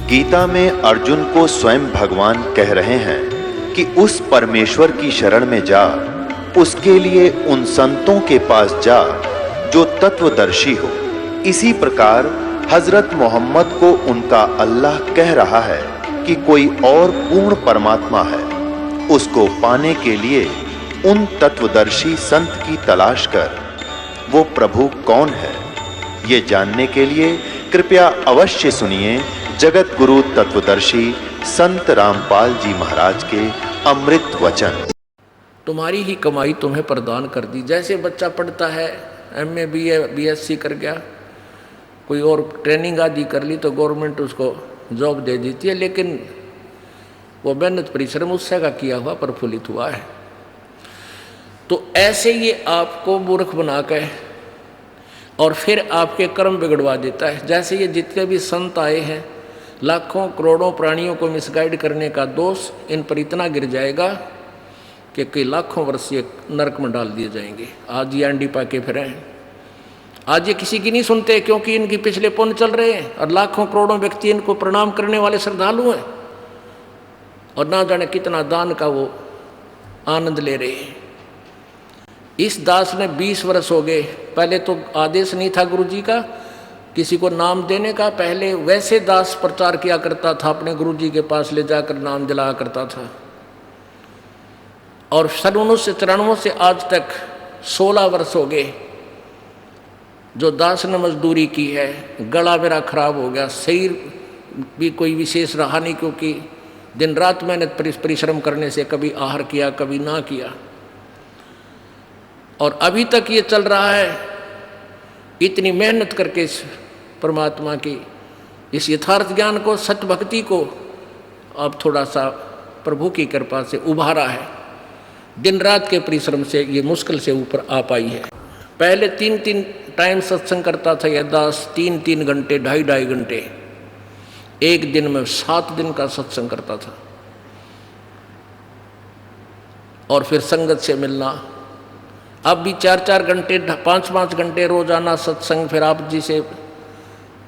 गीता में अर्जुन को स्वयं भगवान कह रहे हैं कि उस परमेश्वर की शरण में जा, उसके लिए उन संतों के पास जा जो तत्वदर्शी हो। इसी प्रकार हजरत मोहम्मद को उनका अल्लाह कह रहा है कि कोई और पूर्ण परमात्मा है, उसको पाने के लिए उन तत्वदर्शी संत की तलाश कर। वो प्रभु कौन है, ये जानने के लिए कृपया अवश्य सुनिए जगत गुरु तत्वदर्शी संत रामपाल जी महाराज के अमृत वचन। तुम्हारी ही कमाई तुम्हें प्रदान कर दी। जैसे बच्चा पढ़ता है, एमए बीए बीएससी कर गया, कोई और ट्रेनिंग आदि कर ली तो गवर्नमेंट उसको जॉब दे देती है, लेकिन वो मेहनत परिश्रम उससे का किया हुआ प्रफुल्लित हुआ है। तो ऐसे ये आपको मूर्ख बना के और फिर आपके कर्म बिगड़वा देता है। जैसे ये जितने भी संत आए हैं, लाखों करोड़ों प्राणियों को मिसगाइड करने का दोष इन पर इतना गिर जाएगा कि कई लाखों वर्ष ये नरक में डाल दिए जाएंगे। आज ये अंडी पाके फिरे हैं, आज ये किसी की नहीं सुनते क्योंकि इनके पिछले पुण्य चल रहे हैं और लाखों करोड़ों व्यक्ति इनको प्रणाम करने वाले श्रद्धालु हैं और ना जाने कितना दान का वो आनंद ले रहे हैं। इस दास ने 20 वर्ष हो गए, पहले तो आदेश नहीं था गुरु जी का किसी को नाम देने का। पहले वैसे दास प्रचार किया करता था, अपने गुरु जी के पास ले जाकर नाम दिलाया करता था। और सन 1994 से आज तक 16 वर्ष हो गए जो दास ने मजदूरी की है। गला मेरा खराब हो गया, शरीर भी कोई विशेष रहा नहीं, क्योंकि दिन रात मेहनत परिश्रम करने से कभी आहार किया कभी ना किया, और अभी तक ये चल रहा है। इतनी मेहनत करके इस परमात्मा की इस यथार्थ ज्ञान को, सत्य भक्ति को अब थोड़ा सा प्रभु की कृपा से उभारा है। दिन रात के परिश्रम से ये मुश्किल से ऊपर आ पाई है। पहले 3-3 टाइम सत्संग करता था यह दास, 3-3 घंटे 2.5 घंटे, एक दिन में 7 दिन का सत्संग करता था। और फिर संगत से मिलना, अब भी 4-4 घंटे 5-5 घंटे रोजाना सत्संग, फिर आप जी से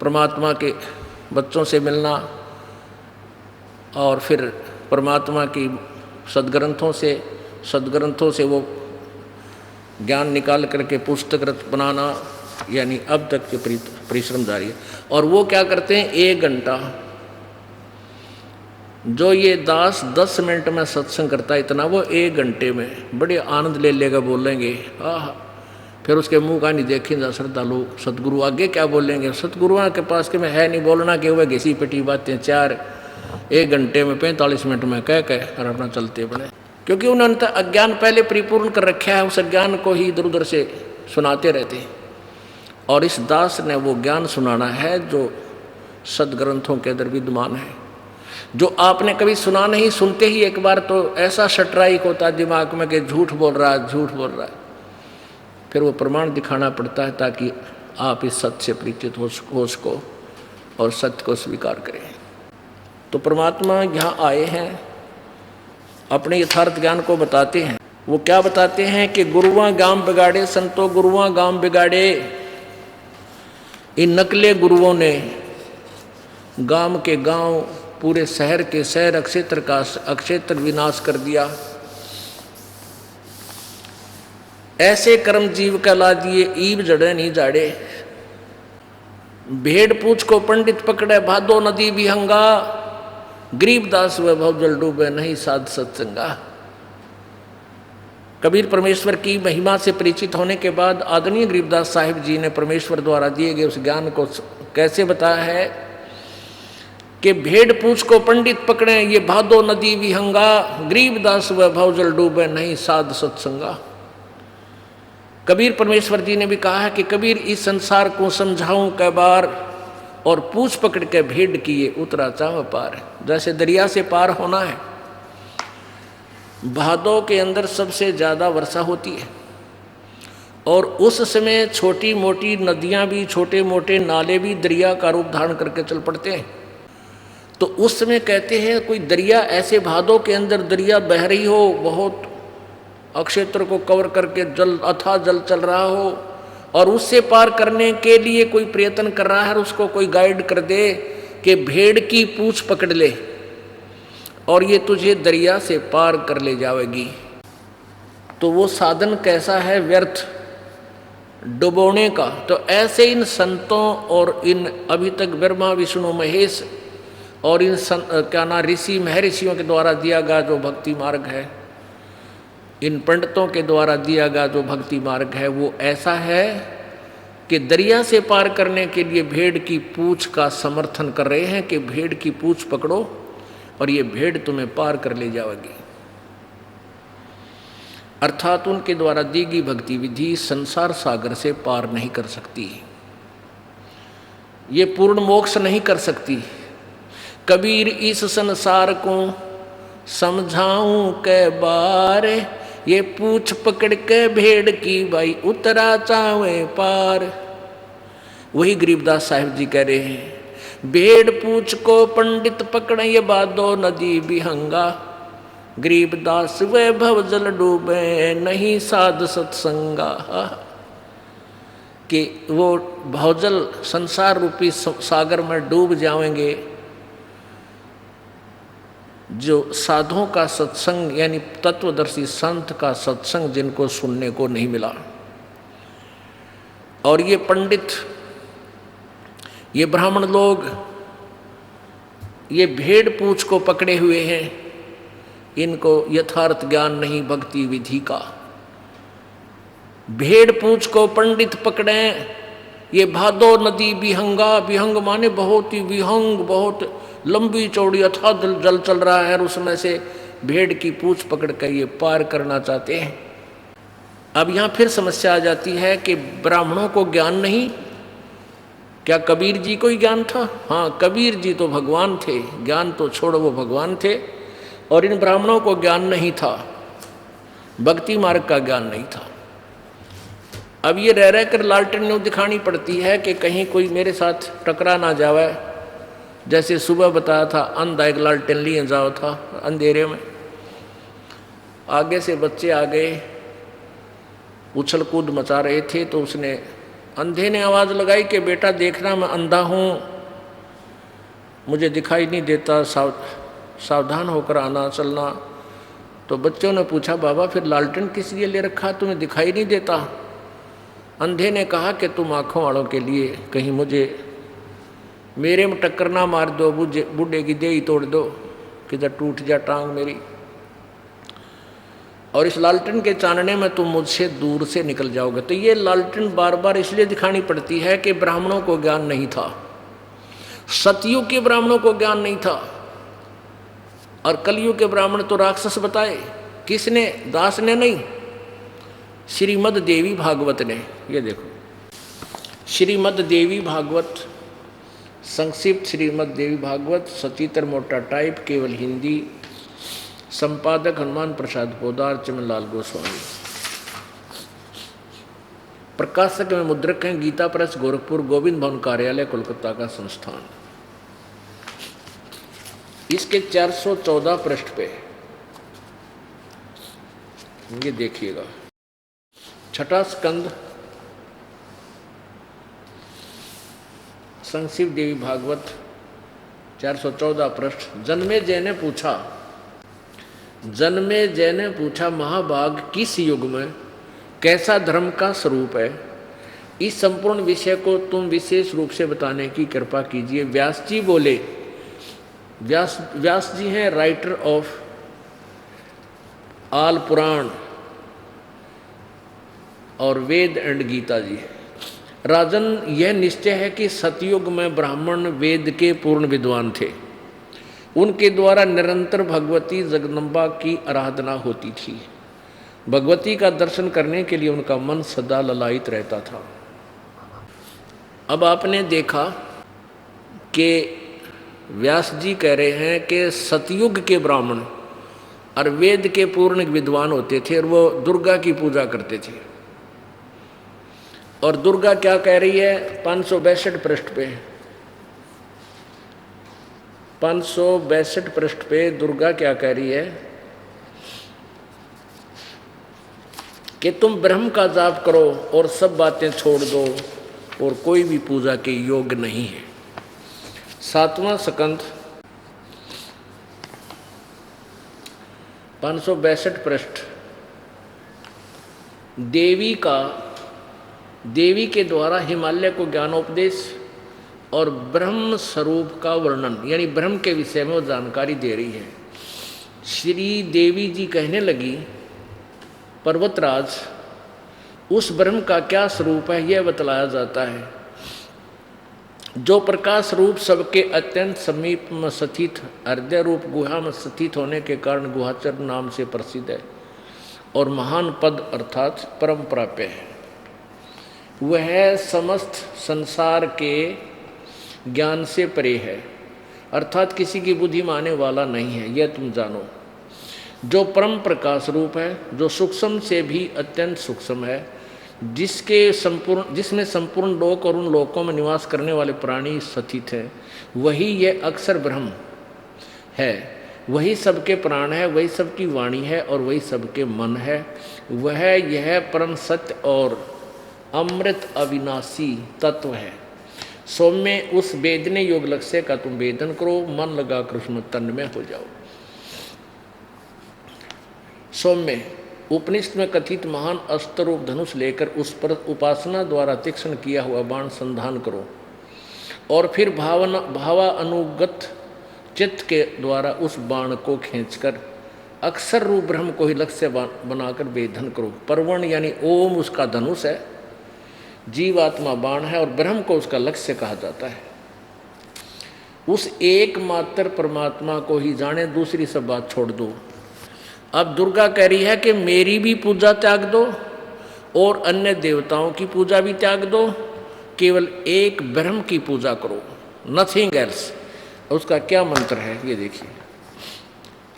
परमात्मा के बच्चों से मिलना, और फिर परमात्मा की सदग्रंथों से वो ज्ञान निकाल करके पुस्तक बनाना, यानी अब तक के परिश्रम जारी है। और वो क्या करते हैं, 1 घंटा जो ये दास 10 मिनट में सत्संग करता है, इतना वो 1 घंटे में बड़े आनंद ले लेगा, बोलेंगे आह। फिर उसके मुंह का नहीं देखेंगे श्रद्धालु, सतगुरु आगे क्या बोलेंगे। सतगुरुओं के पास के में है नहीं बोलना कि वह घिसी पिटी बातें 1 घंटे में 45 मिनट में कह और अपना चलते बने, क्योंकि उन्होंने अज्ञान पहले परिपूर्ण कर रखा है। उस अज्ञान को ही इधर उधर से सुनाते रहते हैं। और इस दास ने वो ज्ञान सुनाना है जो सदग्रंथों के अंदर विद्यमान है, जो आपने कभी सुना नहीं। सुनते ही एक बार तो ऐसा स्ट्राइक होता है दिमाग में कि झूठ बोल रहा है। फिर वो प्रमाण दिखाना पड़ता है ताकि आप इस सत्य से परिचित हो सको और सत्य को स्वीकार करें। तो परमात्मा यहाँ आए हैं, अपने यथार्थ ज्ञान को बताते हैं। वो क्या बताते हैं कि गुरुआं गांव बिगाड़े संतो गुरुआं गांव बिगाड़े। इन नकले गुरुओं ने गांव के गांव, पूरे शहर के शहर, अक्षेत्र विनाश कर दिया। ऐसे कर्म जीव कहला दिए, ईब जड़े नहीं जाड़े। भेड़ पूछ को पंडित पकड़े, भादो नदी विहंगा। गरीबदास वैभव जल डूबे, नहीं साध सत्संगा। कबीर परमेश्वर की महिमा से परिचित होने के बाद आदरणीय गरीबदास साहिब जी ने परमेश्वर द्वारा दिए गए उस ज्ञान को कैसे बताया है कि भेड़ पूछ को पंडित पकड़े, ये भादो नदी विहंगा। गरीबदास वैभव जल डूबे, नहीं साध सत्संगा। कबीर परमेश्वर जी ने भी कहा है कि कबीर इस संसार को समझाऊं कै बार, और पूछ पकड़ के भेड़ किए उतरा चाह पार। जैसे दरिया से पार होना है, भादों के अंदर सबसे ज़्यादा वर्षा होती है, और उस समय छोटी मोटी नदियां भी, छोटे मोटे नाले भी दरिया का रूप धारण करके चल पड़ते हैं। तो उस समय कहते हैं कोई दरिया ऐसे भादों के अंदर दरिया बह रही हो, बहुत अक्षेत्र को कवर करके जल, अथाह जल चल रहा हो, और उससे पार करने के लिए कोई प्रयत्न कर रहा है, उसको कोई गाइड कर दे, कि भेड़ की पूंछ पकड़ ले और ये तुझे दरिया से पार कर ले जाएगी, तो वो साधन कैसा है? व्यर्थ, डुबोने का। तो ऐसे इन संतों और इन अभी तक ब्रह्मा विष्णु महेश और इन क्या ना ऋषि महर्षियों के द्वारा दिया गया जो भक्ति मार्ग है, इन पंडितों के द्वारा दिया गया जो भक्ति मार्ग है, वो ऐसा है कि दरिया से पार करने के लिए भेड़ की पूंछ का समर्थन कर रहे हैं कि भेड़ की पूंछ पकड़ो और ये भेड़ तुम्हें पार कर ले जाएगी। अर्थात उनके द्वारा दी गई भक्ति विधि संसार सागर से पार नहीं कर सकती, ये पूर्ण मोक्ष नहीं कर सकती। कबीर इस संसार को समझाऊं कै बार, ये पूछ पकड़ के भेड़ की भाई उतरा चावे पार। वही गरीबदास साहिब जी कह रहे हैं, भेड़ पूछ को पंडित पकड़े ये बादो नदी विहंगा, गरीबदास वे भव जल डूबे नहीं साध सत्संगा। कि वो भवजल संसार रूपी सागर में डूब जाएंगे जो साधुओं का सत्संग यानी तत्वदर्शी संत का सत्संग जिनको सुनने को नहीं मिला। और ये पंडित, ये ब्राह्मण लोग ये भेड़ पूंछ को पकड़े हुए हैं, इनको यथार्थ ज्ञान नहीं भक्ति विधि का। भेड़ पूंछ को पंडित पकड़े, ये भादो नदी विहंगा, विहंग माने बहुत ही विहंग, बहुत लंबी चौड़ी अथाह जल चल रहा है और उसमें से भेड़ की पूंछ पकड़ कर ये पार करना चाहते हैं। अब यहाँ फिर समस्या आ जाती है कि ब्राह्मणों को ज्ञान नहीं, क्या कबीर जी को ही ज्ञान था? हाँ, कबीर जी तो भगवान थे, ज्ञान तो छोड़ो वो भगवान थे, और इन ब्राह्मणों को ज्ञान नहीं था, भक्ति मार्ग का ज्ञान नहीं था। अब ये रह कर लालटेन न्यू दिखानी पड़ती है कि कहीं कोई मेरे साथ टकरा ना जावे। जैसे सुबह बताया था, अंधा एक लालटेन लिए जाओ था अंधेरे में, आगे से बच्चे आ गए, उछल कूद मचा रहे थे, तो उसने अंधे ने आवाज़ लगाई कि बेटा देखना मैं अंधा हूँ, मुझे दिखाई नहीं देता, सावधान होकर आना चलना। तो बच्चों ने पूछा, बाबा फिर लालटेन किस लिए ले रखा, तुम्हें दिखाई नहीं देता? अंधे ने कहा कि तुम आँखों वालों के लिए, कहीं मुझे मेरे में टक्कर ना मार दो, बूढ़े की देही तोड़ दो, किधर टूट जा टांग मेरी, और इस लालटेन के चानने में तुम मुझसे दूर से निकल जाओगे। तो ये लालटेन बार बार इसलिए दिखानी पड़ती है कि ब्राह्मणों को ज्ञान नहीं था, सतयुग के ब्राह्मणों को ज्ञान नहीं था, और कलयुग के ब्राह्मण तो राक्षस बताए। किसने? दास ने नहीं, श्रीमद देवी भागवत ने। ये देखो, श्रीमद देवी भागवत, संक्षिप्त श्रीमद देवी भागवत, सचित्र मोटा टाइप, केवल हिंदी, संपादक हनुमान प्रसाद पोदार, चमनलाल गोस्वामी, प्रकाशक में मुद्रक हैं गीता प्रेस, गोरखपुर, गोविंद भवन कार्यालय, कोलकाता का संस्थान। इसके 414 पृष्ठ पे ये देखिएगा, छठा स्कंद, संक्षिप्त देवी भागवत, 414 पृष्ठ। जन्मेजय ने पूछा, महाभाग किस युग में कैसा धर्म का स्वरूप है? इस संपूर्ण विषय को तुम विशेष रूप से बताने की कृपा कीजिए। व्यास जी बोले, व्यास जी हैं राइटर ऑफ आल पुराण और वेद एंड गीता जी। राजन, यह निश्चय है कि सतयुग में ब्राह्मण वेद के पूर्ण विद्वान थे, उनके द्वारा निरंतर भगवती जगदम्बा की आराधना होती थी। भगवती का दर्शन करने के लिए उनका मन सदा ललायित रहता था। अब आपने देखा कि व्यास जी कह रहे हैं कि सतयुग के ब्राह्मण और वेद के पूर्ण विद्वान होते थे और वो दुर्गा की पूजा करते थे। और दुर्गा क्या कह रही है? 562 पृष्ठ पे, 562 पृष्ठ पे दुर्गा क्या कह रही है कि तुम ब्रह्म का जाप करो और सब बातें छोड़ दो और कोई भी पूजा के योग्य नहीं है। 7वां स्कंद 562 पृष्ठ। देवी के द्वारा हिमालय को ज्ञानोपदेश और ब्रह्म स्वरूप का वर्णन, यानी ब्रह्म के विषय में वो जानकारी दे रही है। श्री देवी जी कहने लगी, पर्वतराज, उस ब्रह्म का क्या स्वरूप है यह बतलाया जाता है, जो प्रकाश रूप सबके अत्यंत समीप में स्थित, हृदय रूप गुहा में स्थित होने के कारण गुहाचर नाम से प्रसिद्ध है और महान पद अर्थात परम प्राप्य है। वह समस्त संसार के ज्ञान से परे है, अर्थात किसी की बुद्धि माने वाला नहीं है, यह तुम जानो। जो परम प्रकाश रूप है, जो सूक्ष्म से भी अत्यंत सूक्ष्म है, जिसमें संपूर्ण लोक और उन लोकों में निवास करने वाले प्राणी स्थित हैं, वही यह अक्षर ब्रह्म है। वही सबके प्राण है, वही सबकी वाणी है और वही सबके मन है। वह यह परम सत्य और अमृत अविनाशी तत्व है। सौम्य उस वेदने योग लक्ष्य का तुम वेदन करो, मन लगाकर उसमें तन्मय हो जाओ। सौम्य उपनिषद में कथित महान अस्त्र रूप धनुष लेकर उस पर उपासना द्वारा तीक्ष्ण किया हुआ बाण संधान करो और फिर भावानुगत चित्त के द्वारा उस बाण को खींचकर अक्षर रूप ब्रह्म को ही लक्ष्य बनाकर वेधन करो। परवण यानी ओम उसका धनुष है, जीवात्मा बाण है और ब्रह्म को उसका लक्ष्य कहा जाता है। उस एकमात्र परमात्मा को ही जाने, दूसरी सब बात छोड़ दो। अब दुर्गा कह रही है कि मेरी भी पूजा त्याग दो और अन्य देवताओं की पूजा भी त्याग दो, केवल एक ब्रह्म की पूजा करो, नथिंग एल्स। उसका क्या मंत्र है ये देखिए,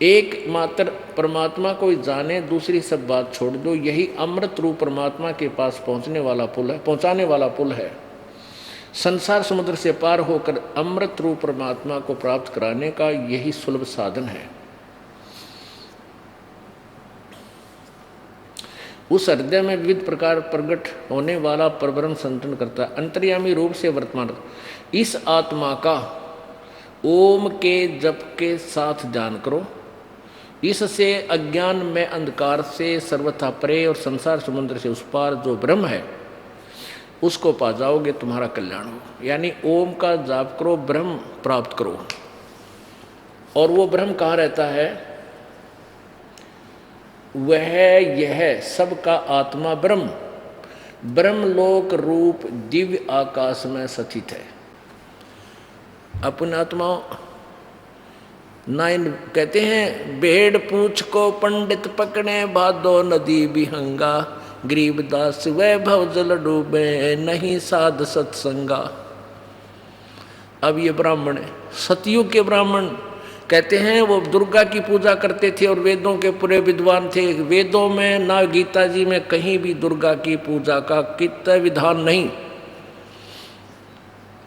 एकमात्र परमात्मा को जाने, दूसरी सब बात छोड़ दो। यही अमृत रूप परमात्मा के पास पहुंचाने वाला पुल है। संसार समुद्र से पार होकर अमृत रूप परमात्मा को प्राप्त कराने का यही सुलभ साधन है। उस हृदय में विविध प्रकार प्रकट होने वाला परब्रह्म संतन करता है, अंतर्यामी रूप से वर्तमान। इस आत्मा का ओम के जप के साथ ध्यान करो। इससे अज्ञान में अंधकार से सर्वथा परे और संसार समुद्र से उस पार जो ब्रह्म है उसको पा जाओगे, तुम्हारा कल्याण हो। यानी ओम का जाप करो, ब्रह्म प्राप्त करो। और वो ब्रह्म कहाँ रहता है? वह यह सबका आत्मा ब्रह्म ब्रह्मलोक रूप दिव्य आकाश में स्थित है। अपने आत्मा नाइन कहते हैं, भेड़ पूछ को पंडित पकड़े, भादो नदी बिहंगा, गरीबदास वैभव जल डूबे, नहीं साध सत्संगा। अब ये ब्राह्मण है, सतयुग के ब्राह्मण कहते हैं, वो दुर्गा की पूजा करते थे और वेदों के पूरे विद्वान थे। वेदों में ना गीता जी में कहीं भी दुर्गा की पूजा का कितना विधान नहीं,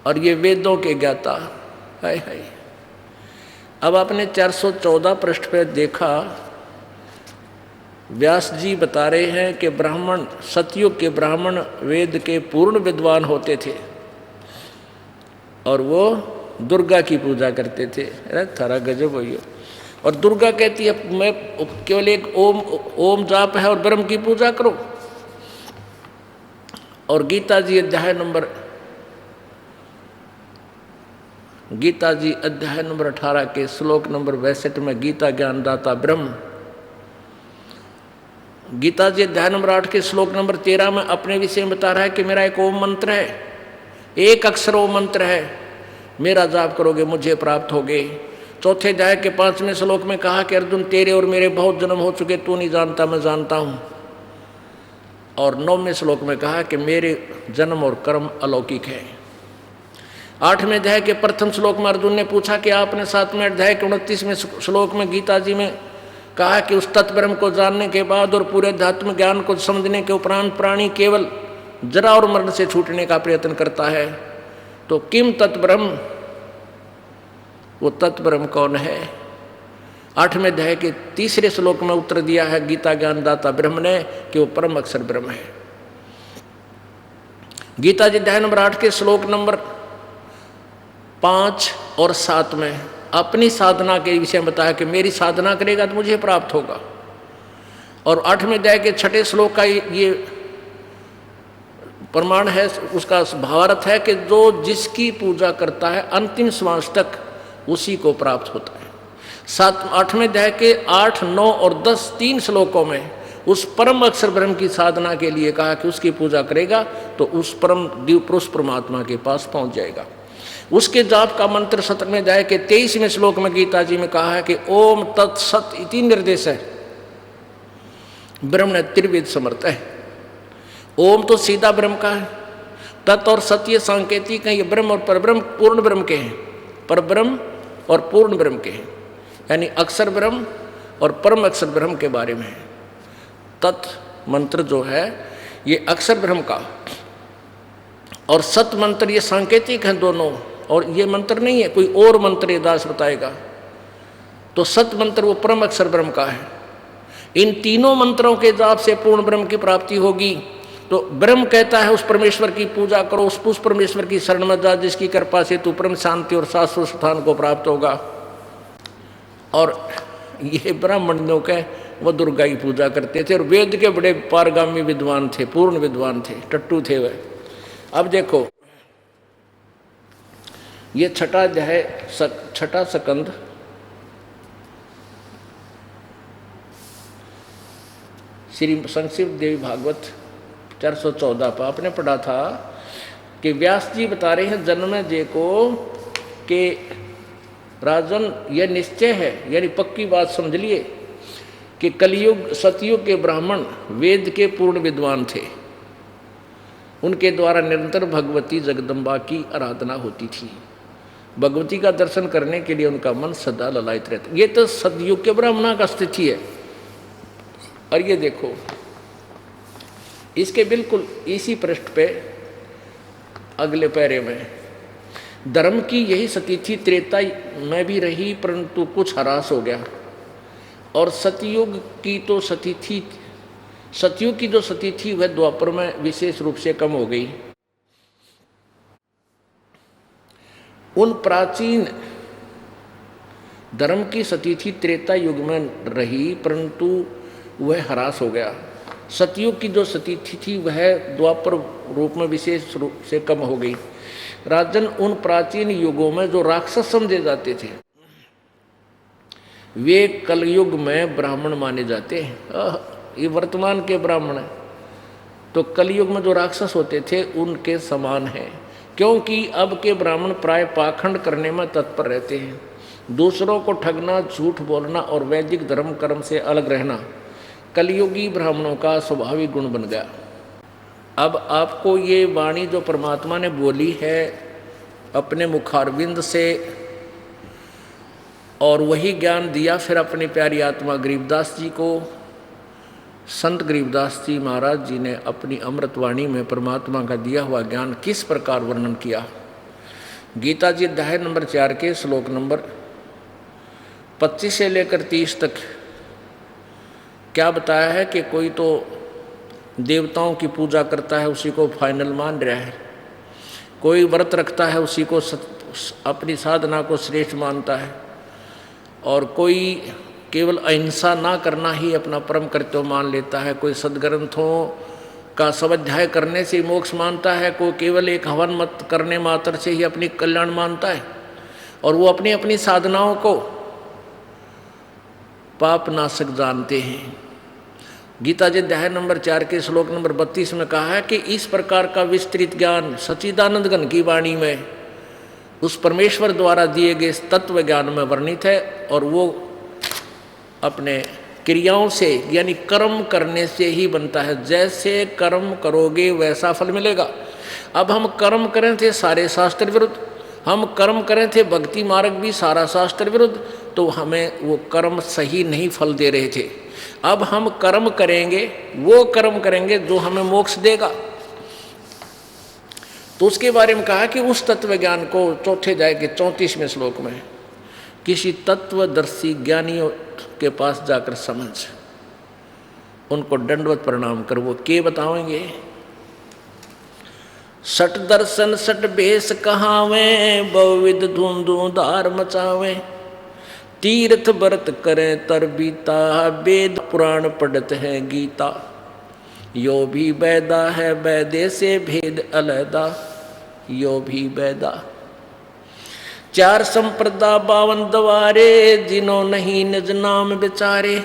और ये वेदों के ज्ञाता। हाय हाय। अब आपने 414 पृष्ठ पे देखा, व्यास जी बता रहे हैं कि ब्राह्मण, सतयुग के ब्राह्मण वेद के पूर्ण विद्वान होते थे और वो दुर्गा की पूजा करते थे। अरे थारा गजब हो गया। और दुर्गा कहती है मैं केवल एक ओम जाप है और ब्रह्म की पूजा करो। और गीता जी अध्याय नंबर 18 के श्लोक नंबर 62 में गीता ज्ञानदाता ब्रह्म, गीता जी अध्याय नंबर 8 के श्लोक नंबर 13 में अपने विषय में बता रहा है कि मेरा एक ओम मंत्र है, एक अक्षर ओम मंत्र है, मेरा जाप करोगे मुझे प्राप्त होगे। चौथे अध्याय के 5वें श्लोक में कहा कि अर्जुन तेरे और मेरे बहुत जन्म हो चुके, तू नहीं जानता मैं जानता हूँ। और 9वें श्लोक में कहा कि मेरे जन्म और कर्म अलौकिक है। 8वें अध्याय के प्रथम श्लोक में अर्जुन ने पूछा कि आपने 7वें अध्याय के 29वें श्लोक में गीता जी में कहा कि उस तत्ब्रह्म को जानने के बाद और पूरे अध्यात्म ज्ञान को समझने के उपरांत प्राणी केवल जरा और मरण से छूटने का प्रयत्न करता है। तो किम तत्ब्रह्म, वो तत्ब्रह्म कौन है? 8वें अध्याय के 3 श्लोक में उत्तर दिया है गीता ज्ञानदाता ब्रह्म ने कि वो परम अक्षर ब्रह्म है। गीता जी अध्याय नंबर 8 के श्लोक नंबर 5 और 7 में अपनी साधना के विषय में बताया कि मेरी साधना करेगा तो मुझे प्राप्त होगा। और 8वें अध्याय के 6ठे श्लोक का ये प्रमाण है, उसका भावार्थ है कि जो जिसकी पूजा करता है अंतिम श्वास तक उसी को प्राप्त होता है। 8वें अध्याय के 8, 9 और 10 3 श्लोकों में उस परम अक्षर ब्रह्म की साधना के लिए कहा कि उसकी पूजा करेगा तो उस परम दिव्य पुरुष परमात्मा के पास पहुंच जाएगा। उसके जाप का मंत्र 17वें अध्याय के 23वें श्लोक में गीता जी में कहा है कि ओम तत्सत इति निर्देश है, ब्रह्म ने त्रिविध समर्थ है। ओम तो सीधा ब्रह्म का है, तत् और सत्य सांकेतिक है, ये ब्रह्म और परब्रह्म पूर्ण ब्रह्म के हैं, परब्रह्म और पूर्ण ब्रह्म के हैं, यानी अक्षर ब्रह्म और परम अक्षर ब्रह्म के बारे में है। तत् मंत्र जो है ये अक्षर ब्रह्म का, और सत मंत्र ये सांकेतिक हैं दोनों, और ये मंत्र नहीं है कोई और मंत्र ये दास बताएगा। तो सत मंत्र वो परम अक्षर ब्रह्म का है। इन तीनों मंत्रों के जाप से पूर्ण ब्रह्म की प्राप्ति होगी। तो ब्रह्म कहता है उस परमेश्वर की पूजा करो, उस परमेश्वर की शरण में जा जिसकी कृपा से तू परम शांति और शाश्वत स्थान को प्राप्त होगा। और ये ब्राह्मणों के वो दुर्गा की पूजा करते थे, और वेद के बड़े पारगामी विद्वान थे, पूर्ण विद्वान थे, टट्टू थे वह। अब देखो ये 6ठा अध्याय 6ठा स्कंद श्री संक्षिप्त देवी भागवत 414 पर आपने पढ़ा था कि व्यास जी बता रहे हैं जन्मेजय को कि राजन यह निश्चय है, यानी पक्की बात समझ लिए कि कलयुग सतयुग के ब्राह्मण वेद के पूर्ण विद्वान थे, उनके द्वारा निरंतर भगवती जगदम्बा की आराधना होती थी। भगवती का दर्शन करने के लिए उनका मन सदा ललायित रहता। ये तो सतयुग के ब्राह्मणों का स्थिति है। और ये देखो इसके बिल्कुल इसी पृष्ठ पे अगले पैरे में धर्म की यही सतीथि त्रेता में भी रही परंतु कुछ ह्रास हो गया, और सतयुग की तो सतीथि, सतयुग की जो सती थी वह द्वापर में विशेष रूप से कम हो गई। उन प्राचीन धर्म की सती थी त्रेता युग में रही परंतु वह ह्रास हो गया। सतयुग की जो सती थी वह द्वापर रूप में विशेष रूप से कम हो गई। राजन उन प्राचीन युगों में जो राक्षस समझे जाते थे वे कलयुग में ब्राह्मण माने जाते हैं। ये वर्तमान के ब्राह्मण हैं, तो कलयुग में जो राक्षस होते थे उनके समान हैं, क्योंकि अब के ब्राह्मण प्राय पाखंड करने में तत्पर रहते हैं। दूसरों को ठगना, झूठ बोलना और वैदिक धर्म कर्म से अलग रहना कलयुगी ब्राह्मणों का स्वाभाविक गुण बन गया। अब आपको ये वाणी जो परमात्मा ने बोली है अपने मुखारविंद से, और वही ज्ञान दिया फिर अपनी प्यारी आत्मा गरीबदास जी को, संत गरीबदास जी महाराज जी ने अपनी अमृतवाणी में परमात्मा का दिया हुआ ज्ञान किस प्रकार वर्णन किया। गीता जी अध्याय नंबर 4 के श्लोक नंबर 25 से लेकर 30 तक क्या बताया है कि कोई तो देवताओं की पूजा करता है उसी को फाइनल मान रहा है, कोई व्रत रखता है उसी को अपनी साधना को श्रेष्ठ मानता है, और कोई केवल अहिंसा ना करना ही अपना परम कर्तव्य मान लेता है, कोई सदग्रंथों का स्वाध्याय करने से मोक्ष मानता है, कोई केवल एक हवन मत करने मात्र से ही अपनी कल्याण मानता है, और वो अपनी अपनी साधनाओं को पाप नाशक जानते हैं। गीता जी अध्याय नंबर 4 के श्लोक नंबर 32 में कहा है कि इस प्रकार का विस्तृत ज्ञान सच्चिदानंद घन की वाणी में उस परमेश्वर द्वारा दिए गए तत्व ज्ञान में वर्णित है, और वो अपने क्रियाओं से यानी कर्म करने से ही बनता है। जैसे कर्म करोगे वैसा फल मिलेगा। अब हम कर्म करें थे सारे शास्त्र विरुद्ध, हम कर्म करें थे भक्ति मार्ग भी सारा शास्त्र विरुद्ध, तो हमें वो कर्म सही नहीं फल दे रहे थे। अब हम कर्म करेंगे, वो कर्म करेंगे जो हमें मोक्ष देगा। तो उसके बारे में कहा कि उस तत्व ज्ञान को चौथे अध्याय के 34वें श्लोक में किसी तत्वदर्शी ज्ञानियों के पास जाकर समझ, उनको दंडवत प्रणाम कर, वो के बताएंगे। सट दर्शन सट भेष कहावे, बहुविध धूमधार मचावे। तीर्थ व्रत करें तर बीता, वेद पुराण पढ़त है गीता। यो भी बैदा है बैदे से भेद अलैदा, यो भी बैदा। 4 संप्रदा 52 द्वारे, जिन्हों नहीं निज नाम विचारे।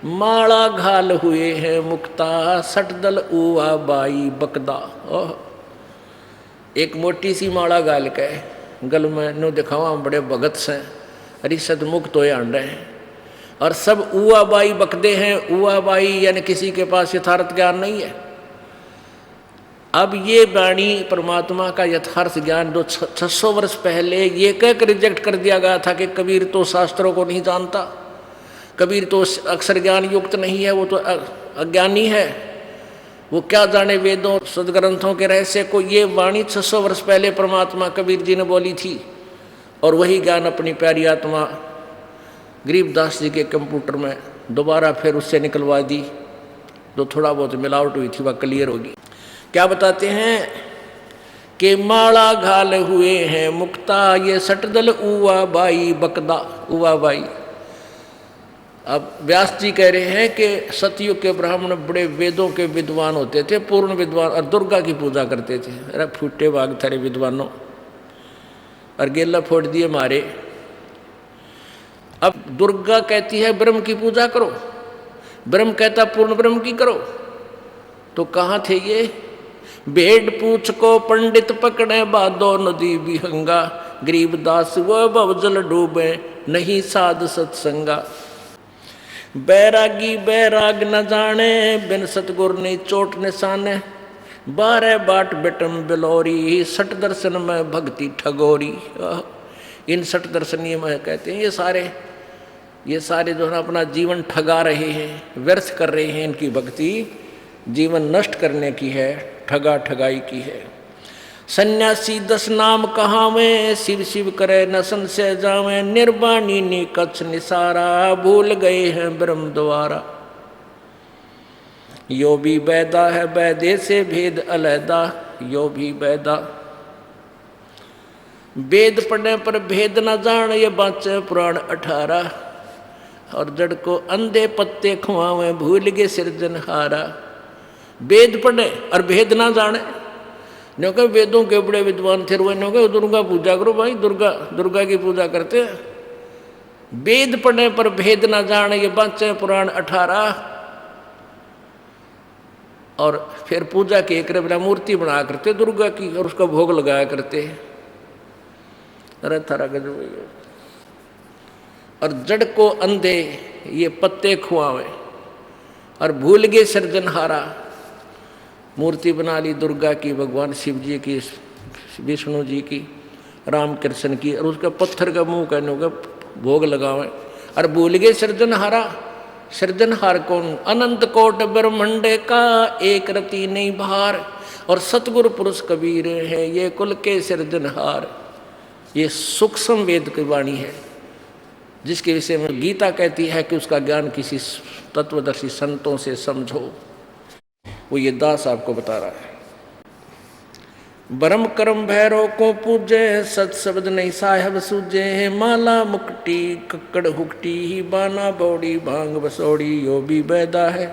माला घाल हुए हैं मुक्ता, सट दल उआ बाई बकदा। ओह, एक मोटी सी माला गाल के गल में नो दिखावा बड़े भगत से अरिषद मुक्त हो आंडे हैं, और सब उआ बाई बकदे हैं। उआ बाई यानी किसी के पास यथार्थ ज्ञान नहीं है। अब ये वाणी परमात्मा का यथार्थ ज्ञान जो 600 वर्ष पहले ये कहकर रिजेक्ट कर दिया गया था कि कबीर तो शास्त्रों को नहीं जानता, कबीर तो अक्षर ज्ञान युक्त नहीं है, वो तो अज्ञानी है, वो क्या जाने वेदों सदग्रंथों के रहस्य को। ये वाणी 600 वर्ष पहले परमात्मा कबीर जी ने बोली थी, और वही ज्ञान अपनी प्यारी आत्मा गरीबदास जी के कंप्यूटर में दोबारा फिर उससे निकलवा दी। जो थोड़ा बहुत मिलावट हुई थी वह क्लियर होगी। क्या बताते हैं कि माला घाल हुए हैं मुक्ता, ये सटदल उआ बाई बकदा। उआ बाई, अब व्यास जी कह रहे हैं कि सतयुग के ब्राह्मण बड़े वेदों के विद्वान होते थे, पूर्ण विद्वान, और दुर्गा की पूजा करते थे। अरे फूटे भाग थारे विद्वानों, और गेला फोड़ दिए मारे। अब दुर्गा कहती है ब्रह्म की पूजा करो, ब्रह्म कहता पूर्ण ब्रह्म की करो। तो कहाँ थे ये? भेड़ पूछ को पंडित पकड़े, बादो नदी विहंगा। गरीबदास वो भवजल डूबे, नहीं साध सत्संगा। बैरागी बैराग न जाने, बिन सतगुर ने चोट निशाने। 12 बाट बेटम बिलोरी, सट दर्शन में भक्ति ठगोरी। इन सट दर्शनीय में कहते हैं ये सारे जो है अपना जीवन ठगा रहे हैं, व्यर्थ कर रहे हैं। इनकी भक्ति जीवन नष्ट करने की है, ठगा ठगाई की है। सन्यासी 10 नाम कहावे, शिव शिव करे न संशय जावे। निर्वाणी ने कच्छ निसारा, भूल गए हैं ब्रह्म द्वारा। यो भी बैदा है बैदे से भेद अलैदा, यो भी बैदा। वेद पढ़ने पर भेद न जान, ये बाँचे पुराण 18। और जड़ को अंधे पत्ते खुआवे, भूल गए सिरजनहारा। वेद पढ़े और भेद ना जाने, नो कहे वेदों के बड़े विद्वान थे, नो कहे दुर्गा पूजा करो भाई, दुर्गा की पूजा करते हैं। वेद पढ़ने पर भेद ना जाने, ये बाँचे पुराण 18। और फिर पूजा के एक बिना मूर्ति बना करते दुर्गा की, और उसका भोग लगाया करते। अरे थारा गजब। और जड़ को अंधे ये पत्ते खुआवे, और भूल गए सृजनहारा। मूर्ति बना ली दुर्गा की, भगवान शिव जी की, विष्णु जी की, राम कृष्ण की, और उसका पत्थर का मुंह कहने का भोग लगावे। और भूल गए सृजनहारा। सृजनहार कौन? अनंत कोट ब्रह्मंडे का, एक रति नहीं भार। और सतगुरु पुरुष कबीर है, ये कुल के सृजनहार। ये सूक्ष्म वेद की वाणी है, जिसके विषय में गीता कहती है कि उसका ज्ञान किसी तत्वदर्शी संतों से समझो। वो ये दास आपको बता रहा है। ब्रह्म कर्म भैरव को पूजे, सत शब्द नहीं साहेब सूझे। माला मुक्ति कक्कड़ हुक्टी, बाना बौड़ी भांग बसौड़ी। यो भी बैदा है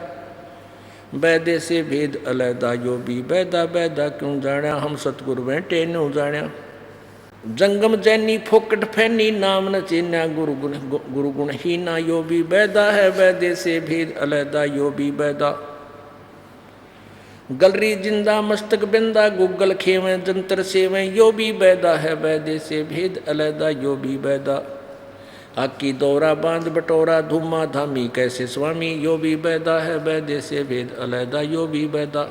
बैदे से भेद अलैदा, यो भी बैदा। बैदा क्यों जाण्या, हम सतगुरु बैठे न्यू जाण्या। जंगम जैनी फोकट फैनी, नाम न चीन्या गुरु गुण हीना। यो भी बैदा है बैदे से भेद अलैदा, यो भी बैदा। गलरी जिंदा मस्तक बिंदा, गूगल खेवे जंतर सेवे। यो भी बैदा है बैदे से भेद अलैदा, यो भी बैदा। आकी दौरा बांध बटोरा, धूमा धामी कैसे स्वामी। यो भी बैदा है बैदे से भेद अलैदा, यो भी बैदा।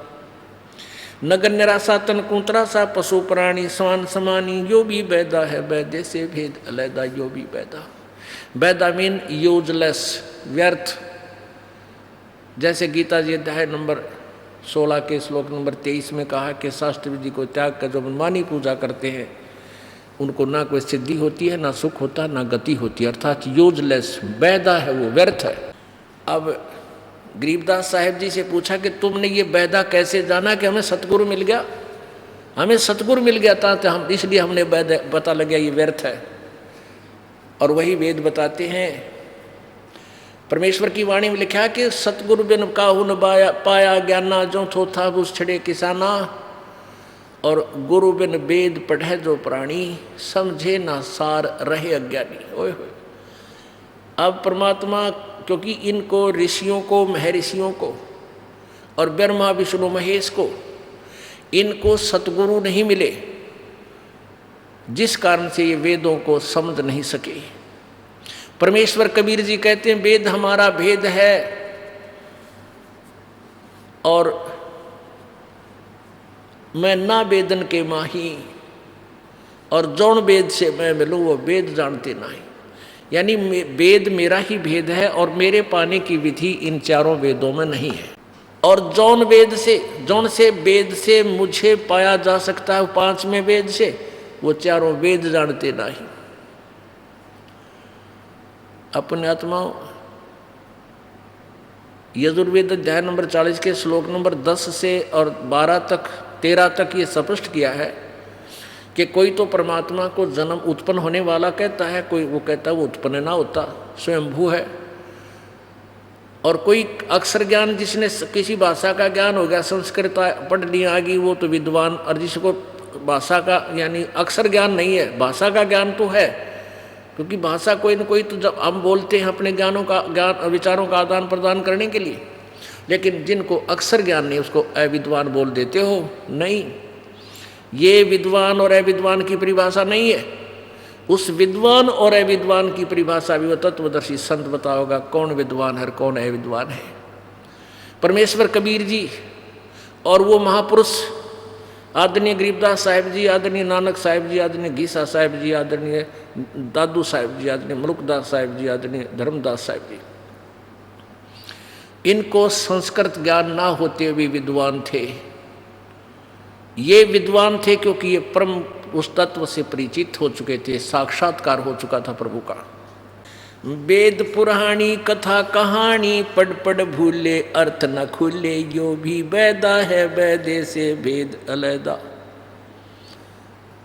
नगर निराशा तन कुंतरासा, पशु प्राणी स्वान समानी। यो भी बैदा है बैदे से भेद अलैदा, यो भी बैदा। बैदा मीन यूजलेस, व्यर्थ। जैसे गीता जी अध्याय नंबर 16 के श्लोक नंबर 23 में कहा कि शास्त्र विधि को त्याग कर जो मनमानी पूजा करते हैं, उनको ना कोई सिद्धि होती है, ना सुख होता, ना गति होती है। अर्थात यूजलेस, बैदा है, वो व्यर्थ है। अब गरीबदास साहेब जी से पूछा कि तुमने ये बैदा कैसे जाना कि हमें सतगुरु मिल गया, हमें सतगुरु मिल गया था तो हम इसलिए हमने पता लग गया ये व्यर्थ है। और वही वेद बताते हैं, परमेश्वर की वाणी में लिखा कि सतगुरु बिन काहू न पाया ज्ञाना, जो थोथा घुस छड़े किसाना। और गुरु बिन वेद पढ़े जो प्राणी, समझे ना सार रहे अज्ञानी। ओए होए। अब परमात्मा, क्योंकि इनको ऋषियों को, महर्षियों को और ब्रह्मा विष्णु महेश को, इनको सतगुरु नहीं मिले, जिस कारण से ये वेदों को समझ नहीं सके। परमेश्वर कबीर जी कहते हैं वेद हमारा भेद है, और मैं ना वेदन के माही, और जौन वेद से मैं मिलूँ वो वेद जानते नहीं। यानी वेद मेरा ही भेद है और मेरे पाने की विधि इन चारों वेदों में नहीं है। और जौन से वेद से मुझे पाया जा सकता है, पांचवें वेद से, वो चारों वेद जानते नहीं। अपने आत्माओं, यजुर्वेद अध्याय नंबर 40 के श्लोक नंबर 10 से और 13 तक ये स्पष्ट किया है कि कोई तो परमात्मा को जन्म उत्पन्न होने वाला कहता है, कोई वो कहता है वो उत्पन्न ना होता, स्वयंभू है। और कोई अक्षर ज्ञान, जिसने किसी भाषा का ज्ञान हो गया, संस्कृत पढ़ लिया आ गई, वो तो विद्वान। और जिसको भाषा का यानी अक्षर ज्ञान नहीं है, भाषा का ज्ञान तो है, क्योंकि भाषा कोई न कोई तो जब हम बोलते हैं अपने विचारों का आदान प्रदान करने के लिए। लेकिन जिनको अक्षर ज्ञान नहीं, उसको अविद्वान बोल देते हो। नहीं, ये विद्वान और अविद्वान की परिभाषा नहीं है। उस विद्वान और अविद्वान की परिभाषा भी वो तत्वदर्शी संत बताओगा, कौन विद्वान है और कौन अविद्वान है। परमेश्वर कबीर जी और वो महापुरुष आदरणीय गरीबदास साहिब जी, आदरणीय नानक साहिब जी, आदरणीय घीसा साहिब जी, आदरणीय दादू साहिब जी, आदरणीय मलुकदास साहिब जी, आदरणीय धर्मदास साहिब जी, इनको संस्कृत ज्ञान ना होते हुए विद्वान थे। ये विद्वान थे क्योंकि ये परम उस तत्व से परिचित हो चुके थे, साक्षात्कार हो चुका था प्रभु का। वेद पुराणी कथा कहानी, पढ़ पढ़ भूले अर्थ न खुले, यो भी वैदा है वैदे से भेद अलैदा।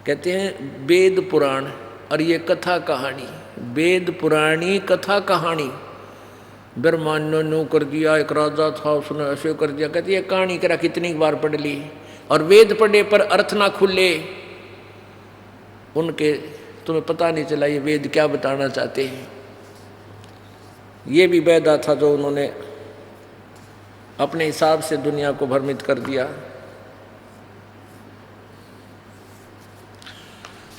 कहते हैं वेद पुराण और ये कथा कहानी, वेद पुराणी कथा कहानी। ब्रह्मांड ने कर दिया, एक राजा था उसने ऐसे कर दिया। कहती है कहानी करा कितनी बार पढ़ ली, और वेद पढ़े पर अर्थ ना खुले, उनके तुम्हें पता नहीं चला ये वेद क्या बताना चाहते हैं। ये भी वैदा था जो उन्होंने अपने हिसाब से दुनिया को भ्रमित कर दिया।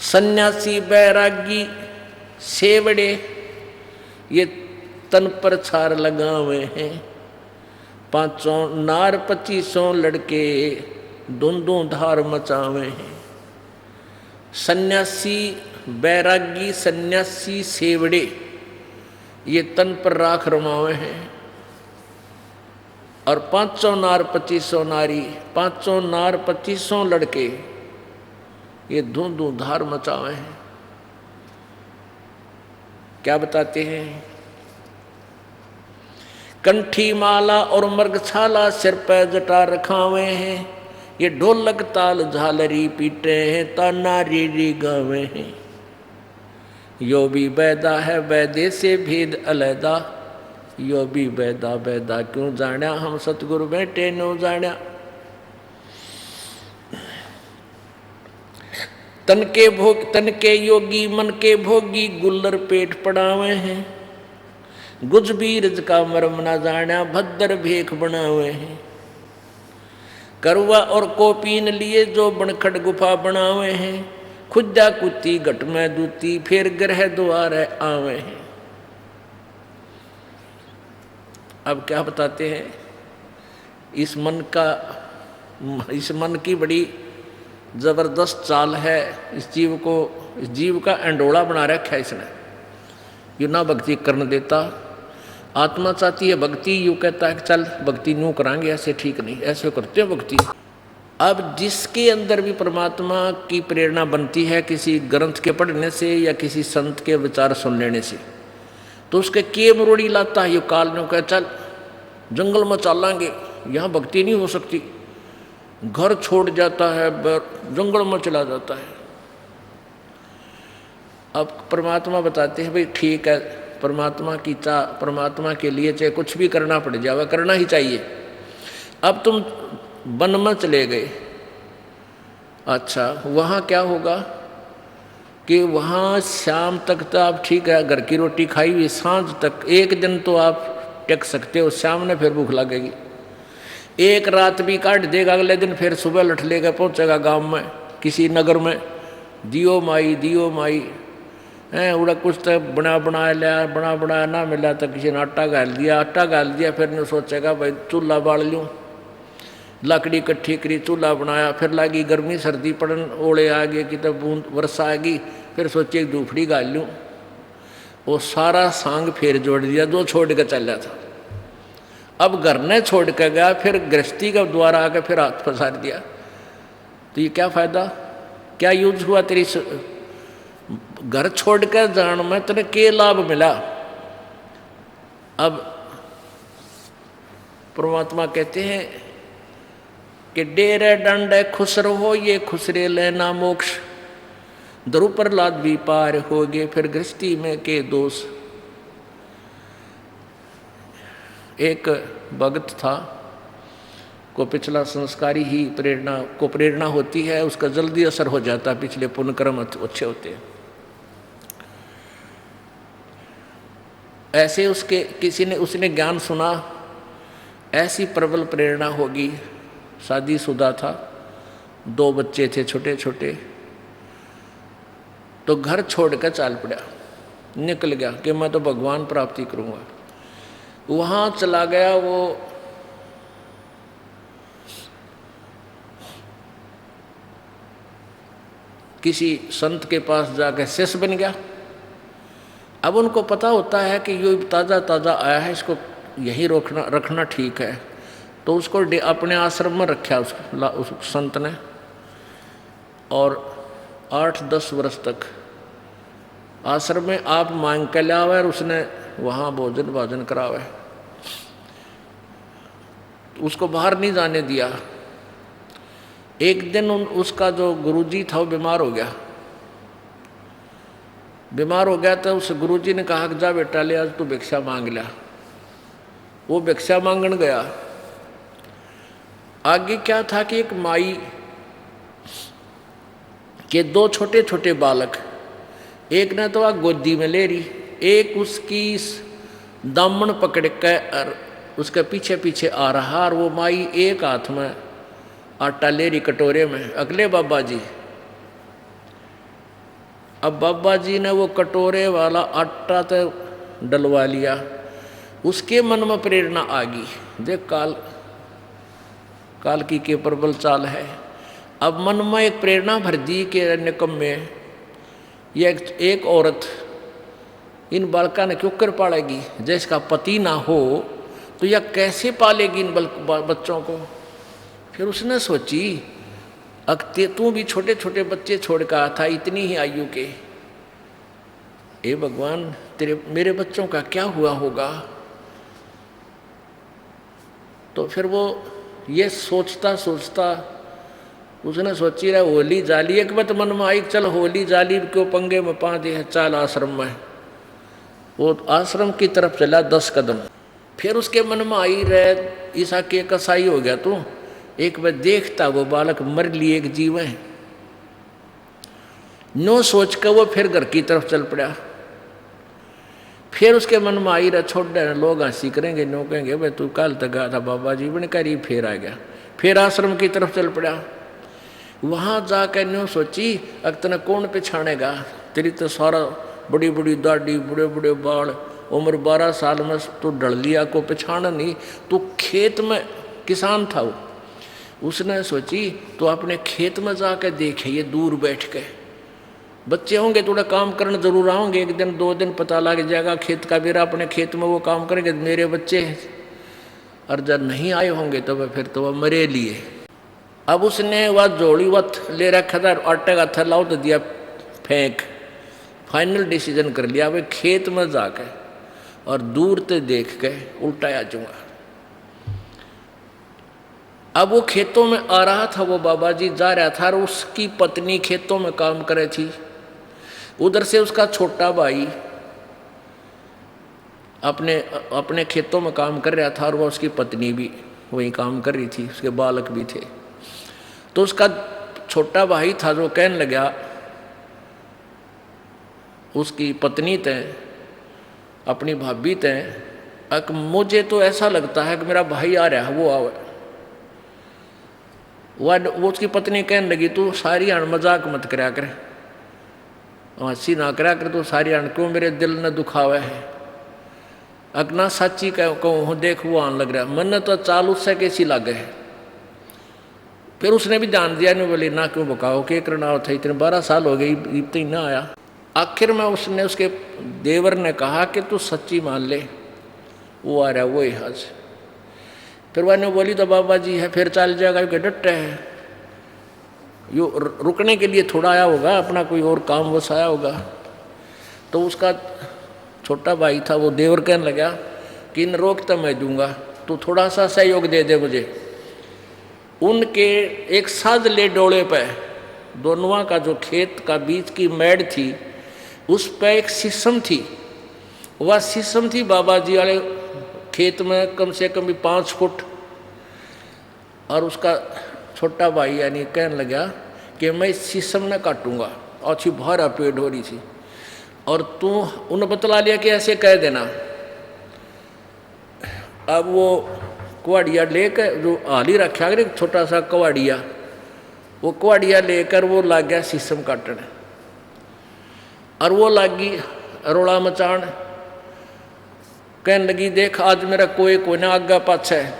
सन्यासी बैरागी सेवड़े ये तन पर छार लगावे हैं, 5 नार 25 लड़के दोंदों धार मचावे हैं। सन्यासी बैरागी, सन्यासी सेवड़े ये तन पर राख रमावे हैं, और 5 नार 25 नारी, 5 नार 25 लड़के ये धूं धार मचावे हैं। क्या बताते हैं? कंठी माला और मृगछाला सिर पर जटा रखावे हैं, ये ढोलक ताल झालरी पीटे हैं, ताना री गावे हैं। यो भी वैदा है वैदे से भेद अलैदा, यो भी वैदा वैदा क्यों जाण्या, हम सतगुरु बैठे नो जाण्या। तन के योगी मन के भोगी, गुल्लर पेट पड़ावे हैं, गुज बीरज का मर्म ना जाण्या, भद्र भेख बनावे हैं। करवा और कोपीन लिए जो बनखड़ गुफा बनावे हैं, खुदा कुत्ती घट में दूती, फिर ग्रह द्वार आवे हैं। अब क्या बताते हैं? इस मन की बड़ी जबरदस्त चाल है। इस जीव का अंडोला बना रखा है इसने। यू ना भक्ति करने देता, आत्मा चाहती है भक्ति, यूँ कहता है कि चल भक्ति न्यू करांगे, ऐसे ठीक नहीं, ऐसे करते हो भक्ति। अब जिसके अंदर भी परमात्मा की प्रेरणा बनती है किसी ग्रंथ के पढ़ने से या किसी संत के विचार सुन लेने से, तो उसके के मरोड़ी लाता है, ये काल ने कह चल जंगल में चलांगे, यहाँ भक्ति नहीं हो सकती, घर छोड़ जाता है, जंगल में चला जाता है। अब परमात्मा बताते हैं भाई ठीक है, परमात्मा के लिए चाहे कुछ भी करना पड़ जाए, करना ही चाहिए। अब तुम वन में चले गए, अच्छा वहाँ क्या होगा कि वहाँ शाम तक तो आप ठीक है घर की रोटी खाई हुई, सांझ तक एक दिन तो आप टेक सकते हो, शाम ने फिर भूख लगेगी। एक रात भी काट देगा, अगले दिन फिर सुबह लठ लेकर पहुँचेगा गांव में किसी नगर में, दियो माई हैं उड़ा कुछ तो बना लिया, बना ना मिला तो किसी ने आटा गाल दिया, फिर ने सोचेगा भाई चूल्हा बाल लूँ, लकड़ी इकट्ठी करी, चूल्हा बनाया, फिर लगी गर्मी सर्दी पड़न, ओले आ गए कि तब बूंद वर्षा आ गई, फिर सोचे एक धूपड़ी गाल लूँ। वो सारा सांग फिर जोड़ दिया जो छोड़ के चला था। अब घर ने छोड़ कर गया, फिर गृहस्थी का द्वारा आकर फिर हाथ फंसार दिया, तो ये क्या फायदा, क्या यूज हुआ तेरी घर छोड़ कर जान में तेरे के लाभ मिला। अब परमात्मा कहते हैं कि डेरे डंडे खुश रहो, ये खुसरे लेना मोक्ष, द्रु प्रहलाद भी पार हो गए, फिर गृहस्थी में के दोष। एक भगत था को पिछला संस्कारी ही प्रेरणा होती है, उसका जल्दी असर हो जाता है, पिछले पुण्य कर्म अच्छे होते हैं। ऐसे उसने ज्ञान सुना, ऐसी प्रबल प्रेरणा होगी। शादीशुदा था, 2 बच्चे थे छोटे छोटे, तो घर छोड़कर चाल पड़ा, निकल गया कि मैं तो भगवान प्राप्ति करूंगा। वहाँ चला गया, वो किसी संत के पास जाकर शिष्य बन गया। अब उनको पता होता है कि ये ताज़ा ताज़ा आया है, इसको यहीं रखना ठीक है, तो उसको अपने आश्रम में रखा उस संत ने, और 8-10 वर्ष तक आश्रम में आप मांग के लावे और उसने वहाँ भोजन करावे, उसको बाहर नहीं जाने दिया। एक दिन उसका जो गुरुजी था वो बीमार हो गया तो उस गुरुजी ने कहा कि जा बेटा ले आज तू भिक्षा मांग लिया। वो भिक्षा मांगने गया। आगे क्या था कि एक माई के 2 छोटे छोटे बालक, एक ने तो वह गोदी में ले रही, एक उसकी दामन पकड़ कर उसके पीछे पीछे आ रहा, और वो माई एक हाथ में आटा ले रही कटोरे में, अगले बाबा जी। अब बाबा जी ने वो कटोरे वाला आटा तो डलवा लिया, उसके मन में प्रेरणा आ गई, देख काल की के प्रबल चाल है। अब मन में एक प्रेरणा भर दी कि निकम में यह एक औरत इन बालका ने क्यों कर पालेगी, जिसका पति ना हो तो यह कैसे पालेगी इन बच्चों को। फिर उसने सोची अक्ते तू भी छोटे छोटे बच्चे छोड़ कर आया था इतनी ही आयु के, ए भगवान मेरे बच्चों का क्या हुआ होगा। तो फिर वो ये सोचता उसने सोची रहा होली जाली, एक बात मन में आई, चल होली जाली क्यों पंगे में पा दे, चाल आश्रम में। वो आश्रम की तरफ चला 10 कदम, फिर उसके मन में आई रहे ईसा के कसाई हो गया तू, एक बार देखता वो बालक मर लिए एक जीव है, नो सोच कर वो फिर घर की तरफ चल पड़ा। फिर उसके मन में आई रहा छोड़ दे, लोग हंसी करेंगे, नो कहेंगे भाई तू कल तक गया था बाबा जी बन कर, फिर आ गया। फिर आश्रम की तरफ चल पड़ा। वहाँ जाकर नो सोची अब तना कौन पछाड़ेगा, तेरी तो सारा बड़ी बड़ी दाढ़ी, बड़े बड़े बाल, उम्र 12 साल में तू डल लिया, को पछाड़ नहीं। तू खेत में किसान था वो, उसने सोची तो अपने खेत में जाकर देखे, ये दूर बैठ के बच्चे होंगे थोड़ा काम करने जरूर आओगे, 1 दिन 2 दिन पता लग जाएगा खेत का मेरा, अपने खेत में वो काम करेंगे मेरे बच्चे हैं, और जब नहीं आए होंगे तो वह फिर तो वह मरे लिए। अब उसने वह जोड़ी वत ले रखा था, आटे का थैला तो दिया फेंक, फाइनल डिसीजन कर लिया भाई खेत में जाकर और दूर से देख के उल्टा आ जाऊंगा। अब वो खेतों में आ रहा था, वो बाबा जी जा रहा था और उसकी पत्नी खेतों में काम करे थी। उधर से उसका छोटा भाई अपने खेतों में काम कर रहा था और वह उसकी पत्नी भी वही काम कर रही थी, उसके बालक भी थे। तो उसका छोटा भाई था जो कहने लगा उसकी पत्नी तय, अपनी भाभी तय, मुझे तो ऐसा लगता है कि मेरा भाई आ रहा है, वो आवे। वो उसकी पत्नी कहने लगी तू सारी अण मजाक मत कराया कर, हंसी ना कराया कर, तू सारी अण क्यों मेरे दिल ने दुखावा है। अगना सच्ची कहूँ देख वो आने लग रहा, मन तो चाल उससे कैसी लागे है। फिर उसने भी जान दिया, नहीं बोली ना क्यों बकाओ, के करना था, इतने 12 साल हो गए इब तो ना आया। आखिर में उसने उसके देवर ने कहा कि तू सच्ची मान ले वो आ रहा है, वो ही आज। फिर वह बोली तो बाबा जी है, फिर चल जाएगा, क्योंकि डटे है, यो रुकने के लिए थोड़ा आया होगा, अपना कोई और काम बस आया होगा। तो उसका छोटा भाई था, वो देवर कहने लगा कि इन रोक तो मैं दूंगा, तू थोड़ा सा सहयोग दे दे मुझे। उनके एक साजले डोले पे दोनों का जो खेत का बीच की मैड थी उस पर एक शीशम थी। वह शीशम थी बाबा जी वाले खेत में कम से कम भी 5 फुट। और उसका छोटा भाई यानी कहने लगा कि मैं इस शीशम ने काटूंगा, अच्छी भारा पेड़ हो रही थी, और तू उन्हें बतला लिया कि ऐसे कह देना। अब वो कुआड़िया लेकर, जो हाल ही रखा कर एक छोटा सा कुआड़िया, वो कुआड़िया लेकर वो लग गया शीशम काटने। और वो लगी रोला मचान, कहने लगी देख आज मेरा कोई ना आगा पाछा है,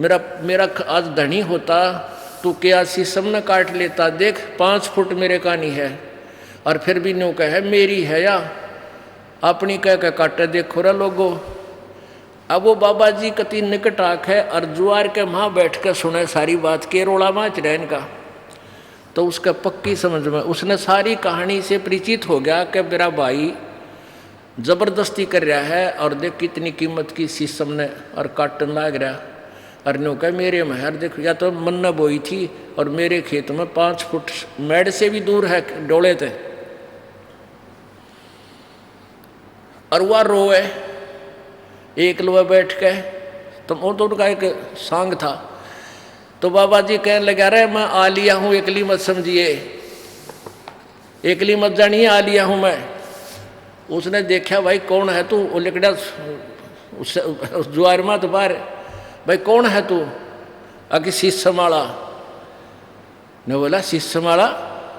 मेरा आज धनी होता तू क्या शीशम न काट लेता, देख 5 फुट मेरे कानी है, और फिर भी न्यू कह मेरी है या अपनी कह के काटे देखो रे लोगो। अब वो बाबा जी कति निकट आँख है और जुआर के माँ बैठ कर सुने सारी बात के रोला माच रहे इनका। तो उसका पक्की समझ में उसने सारी कहानी से परिचित हो गया कि मेरा भाई जबरदस्ती कर रहा है, और देख कितनी कीमत की शीशम ने और काटन लाग रहा। और न्यू कह मेरे महर देख, या तो मन्ना बोई थी और मेरे खेत में 5 फुट मेड़ से भी दूर है डोले थे। और वह रोए एक लोग बैठ के, तो उनका एक सांग था। तो बाबा जी कहने लगा रे मैं आ लिया हूँ, एकली मत समझिए, एकली मत जानिए, आ लिया हूँ मैं। उसने देखा भाई कौन है तू, वो लिकड़ा उस जुआर में तो बाहर, भाई कौन है तू, आगे शीशम वाला ने बोला शीशम वाला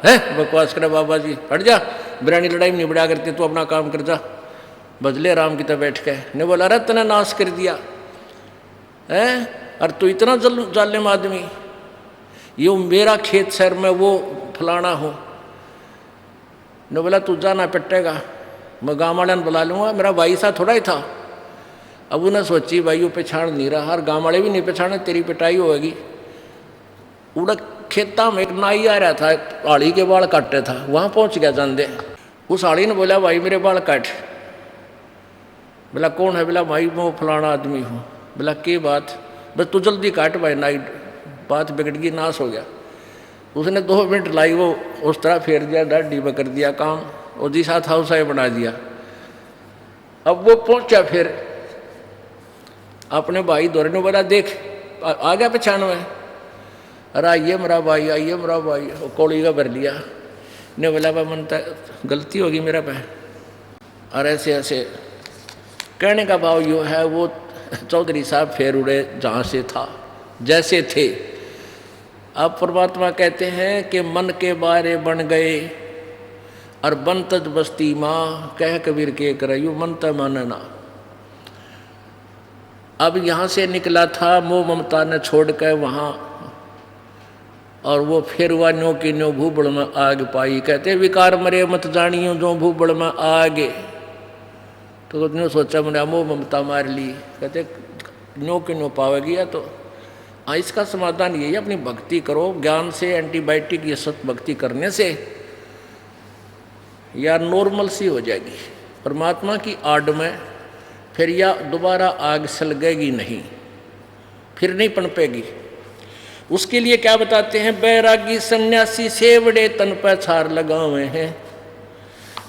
है, बकवास करे बाबा जी, हट जा, बिरानी लड़ाई नहीं बढ़ा करते, तू अपना काम कर जा, बदले राम की तरह बैठ के। ने बोला अरे तने नाश कर दिया है, और तू इतना जालिम आदमी, यो मेरा खेत शहर में वो फलाना हो। ने बोला तू जाना पिटेगा, मैं गाँव वाले बुला लूँगा, मेरा भाई सा थोड़ा ही था। अब उन्हें सोची भाई वो पहचान नहीं रहा, और गाँव वाले भी नहीं पहचाने, तेरी पिटाई होगी। उड़ा खेता में एक नाई आ रहा था, आड़ी के बाल काटते था, वहाँ पहुँच गया जानदे। उस आड़ी ने बोला भाई मेरे बाल काट। बोला कौन है, बोला भाई मैं फलाना आदमी हूँ। बोला के बात, बस तू जल्दी काट भाई, नाई बात बिगड़ गई, नाश हो गया। उसने 2 मिनट लाई, वो उस तरह फेर दिया, डाढ़ी में कर दिया काम, और जी साथ हाउस आए बना दिया। अब वो पहुंचा फिर अपने भाई दौरे ने, बोला देख आ गया पहचान में, अरे आइए मेरा भाई, आइए मेरा भाई, कौड़ी का भर लिया। ने बोला भाई मन गलती होगी मेरा पे, और ऐसे ऐसे कहने का भाव यो है। वो चौधरी साहब फेर उड़े जहाँ से था जैसे थे। अब परमात्मा कहते हैं कि मन के बारे बन गए और बनतज बस्ती माँ, कह कबीर के करयू मन त मानना। अब यहाँ से निकला था मोह ममता ने छोड़ कर वहाँ, और वो फिर हुआ न्यो की न्यो भूबड़ में आग पाई। कहते विकार मरे मत जानियो जो भूबड़ में आगे। तो न्यो सोचा मैंने मोह ममता मार ली, कहते न्यो की न्यो पावेगी। या तो इसका समाधान यही है, अपनी भक्ति करो ज्ञान से, एंटीबायोटिक ये सत भक्ति करने से या नॉर्मल सी हो जाएगी परमात्मा की आड़ में। फिर या दोबारा आग सलगेगी नहीं, फिर नहीं पनपेगी। उसके लिए क्या बताते हैं, बैरागी सन्यासी सेवड़े तन पे छार लगावे हैं,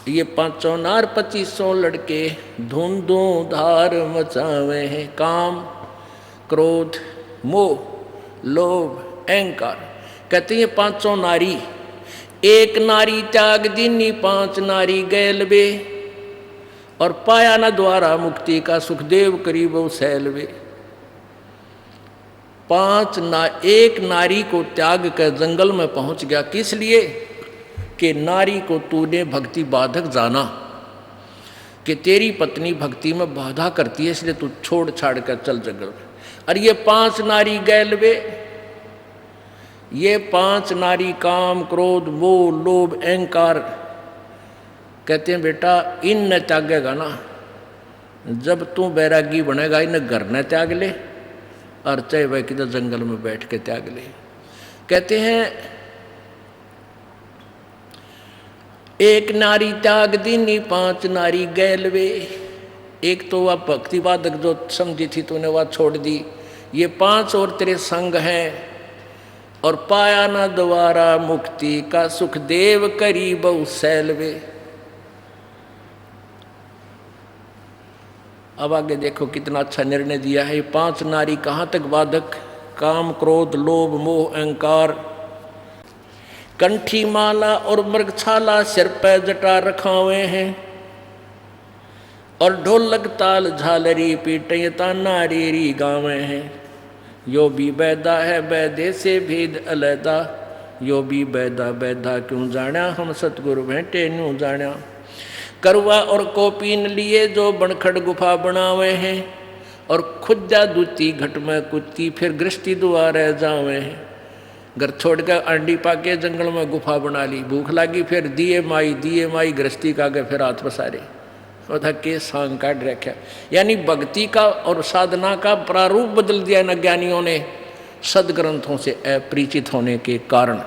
ये 500 नार 2500 लड़के धुंधों धार मचावे हैं। काम क्रोध मोह लोभ अहंकार, कहते हैं 500 नारी, एक नारी त्याग दीनी 5 नारी गैलवे, और पाया न द्वारा मुक्ति का सुखदेव करीब सैलवे। एक नारी को त्याग कर जंगल में पहुंच गया, किस लिए कि नारी को तूने भक्ति बाधक जाना, कि तेरी पत्नी भक्ति में बाधा करती है, इसलिए तू छोड़ छाड़ कर चल जंगल में। और ये 5 नारी गैलवे, ये 5 नारी काम क्रोध मोह लोभ अहंकार, कहते हैं बेटा इन न त्यागेगा ना, जब तू बैरागी बनेगा इन घर न त्याग ले, और चाहे वह किधर जंगल में बैठ के त्याग ले। कहते हैं एक नारी त्याग दीनी 5 नारी गैलवे, एक तो वह भक्ति बाधक जो समझी थी तूने वह छोड़ दी, ये 5 और तेरे संग हैं, और पाया ना द्वारा मुक्ति का सुखदेव करीब सैलवे। अब आगे देखो कितना अच्छा निर्णय दिया है। 5 नारी कहाँ तक बाधक, काम क्रोध लोभ मोह अहंकार, कंठी माला और मृगछाला सिर पे जटा रखावे हैं, और ढोलक ताल झालरी पीटे ताना रीरी गावे हैं। यो भी बैदा है बैदे से भेद अलैदा, यो भी बैदा बैदा क्यों जाना, हम सतगुरु भेंटे न्यू जाना। करवा और कोपीन लिए जो बनखड़ गुफा बनावे हैं, और खुदा दूती घट में कुत्ती फिर गृष्टि दुआरे जावे हैं। घर छोड़कर अंडी पाके जंगल में गुफा बना ली, भूख लगी फिर दिए माई गृहस्थी का गए फिर हाथ पसारे, उधर के सांग काट रखा। यानी भक्ति का और साधना का प्रारूप बदल दिया न ज्ञानियों ने, सदग्रंथों से अपरिचित होने के कारण।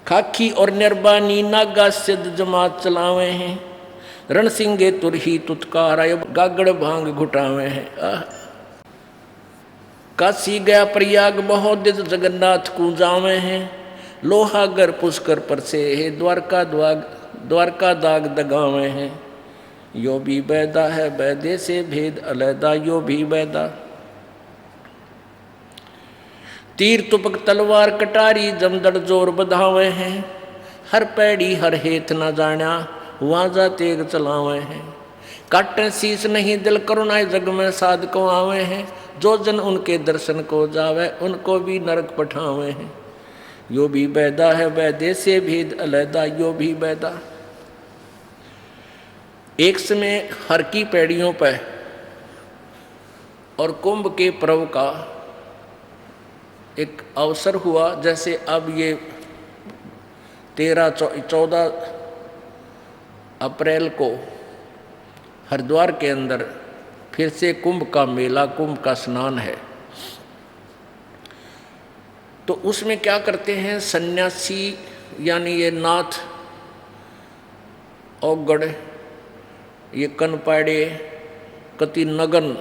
खाकी और निर्बानी नागा सिद्ध जमात चलावे हैं, रणसिंगे तुरही तुतकार गागड़ भांग घुटावे हैं। काशी गया प्रयाग महोदित जगन्नाथ को जावे हैं, लोहागर पुष्कर पर से है द्वारका दाग दगावे हैं। यो भी बैदा है बैदे से भेद अलैदा, यो भी बैदा। तीर तुपक तलवार कटारी जमदड़ जोर बधावे हैं, हर पैड़ी हर हेत न जाना वाजा तेग चलावे हैं। काटे शीश नहीं दिल करुणाए जग में साध को आवे हैं, जो जन उनके दर्शन को जावे उनको भी नरक पठावे हैं। यो भी बैदा है बैदे से भेद अलैदा, यो भी बैदा। एक समय हर की पैड़ियों पर और कुंभ के पर्व का एक अवसर हुआ। जैसे अब ये 13-14 अप्रैल को हरिद्वार के अंदर फिर से कुंभ का मेला, कुंभ का स्नान है। तो उसमें क्या करते हैं सन्यासी, यानी ये नाथ औगड़, ये कनपाड़े, कति नगन,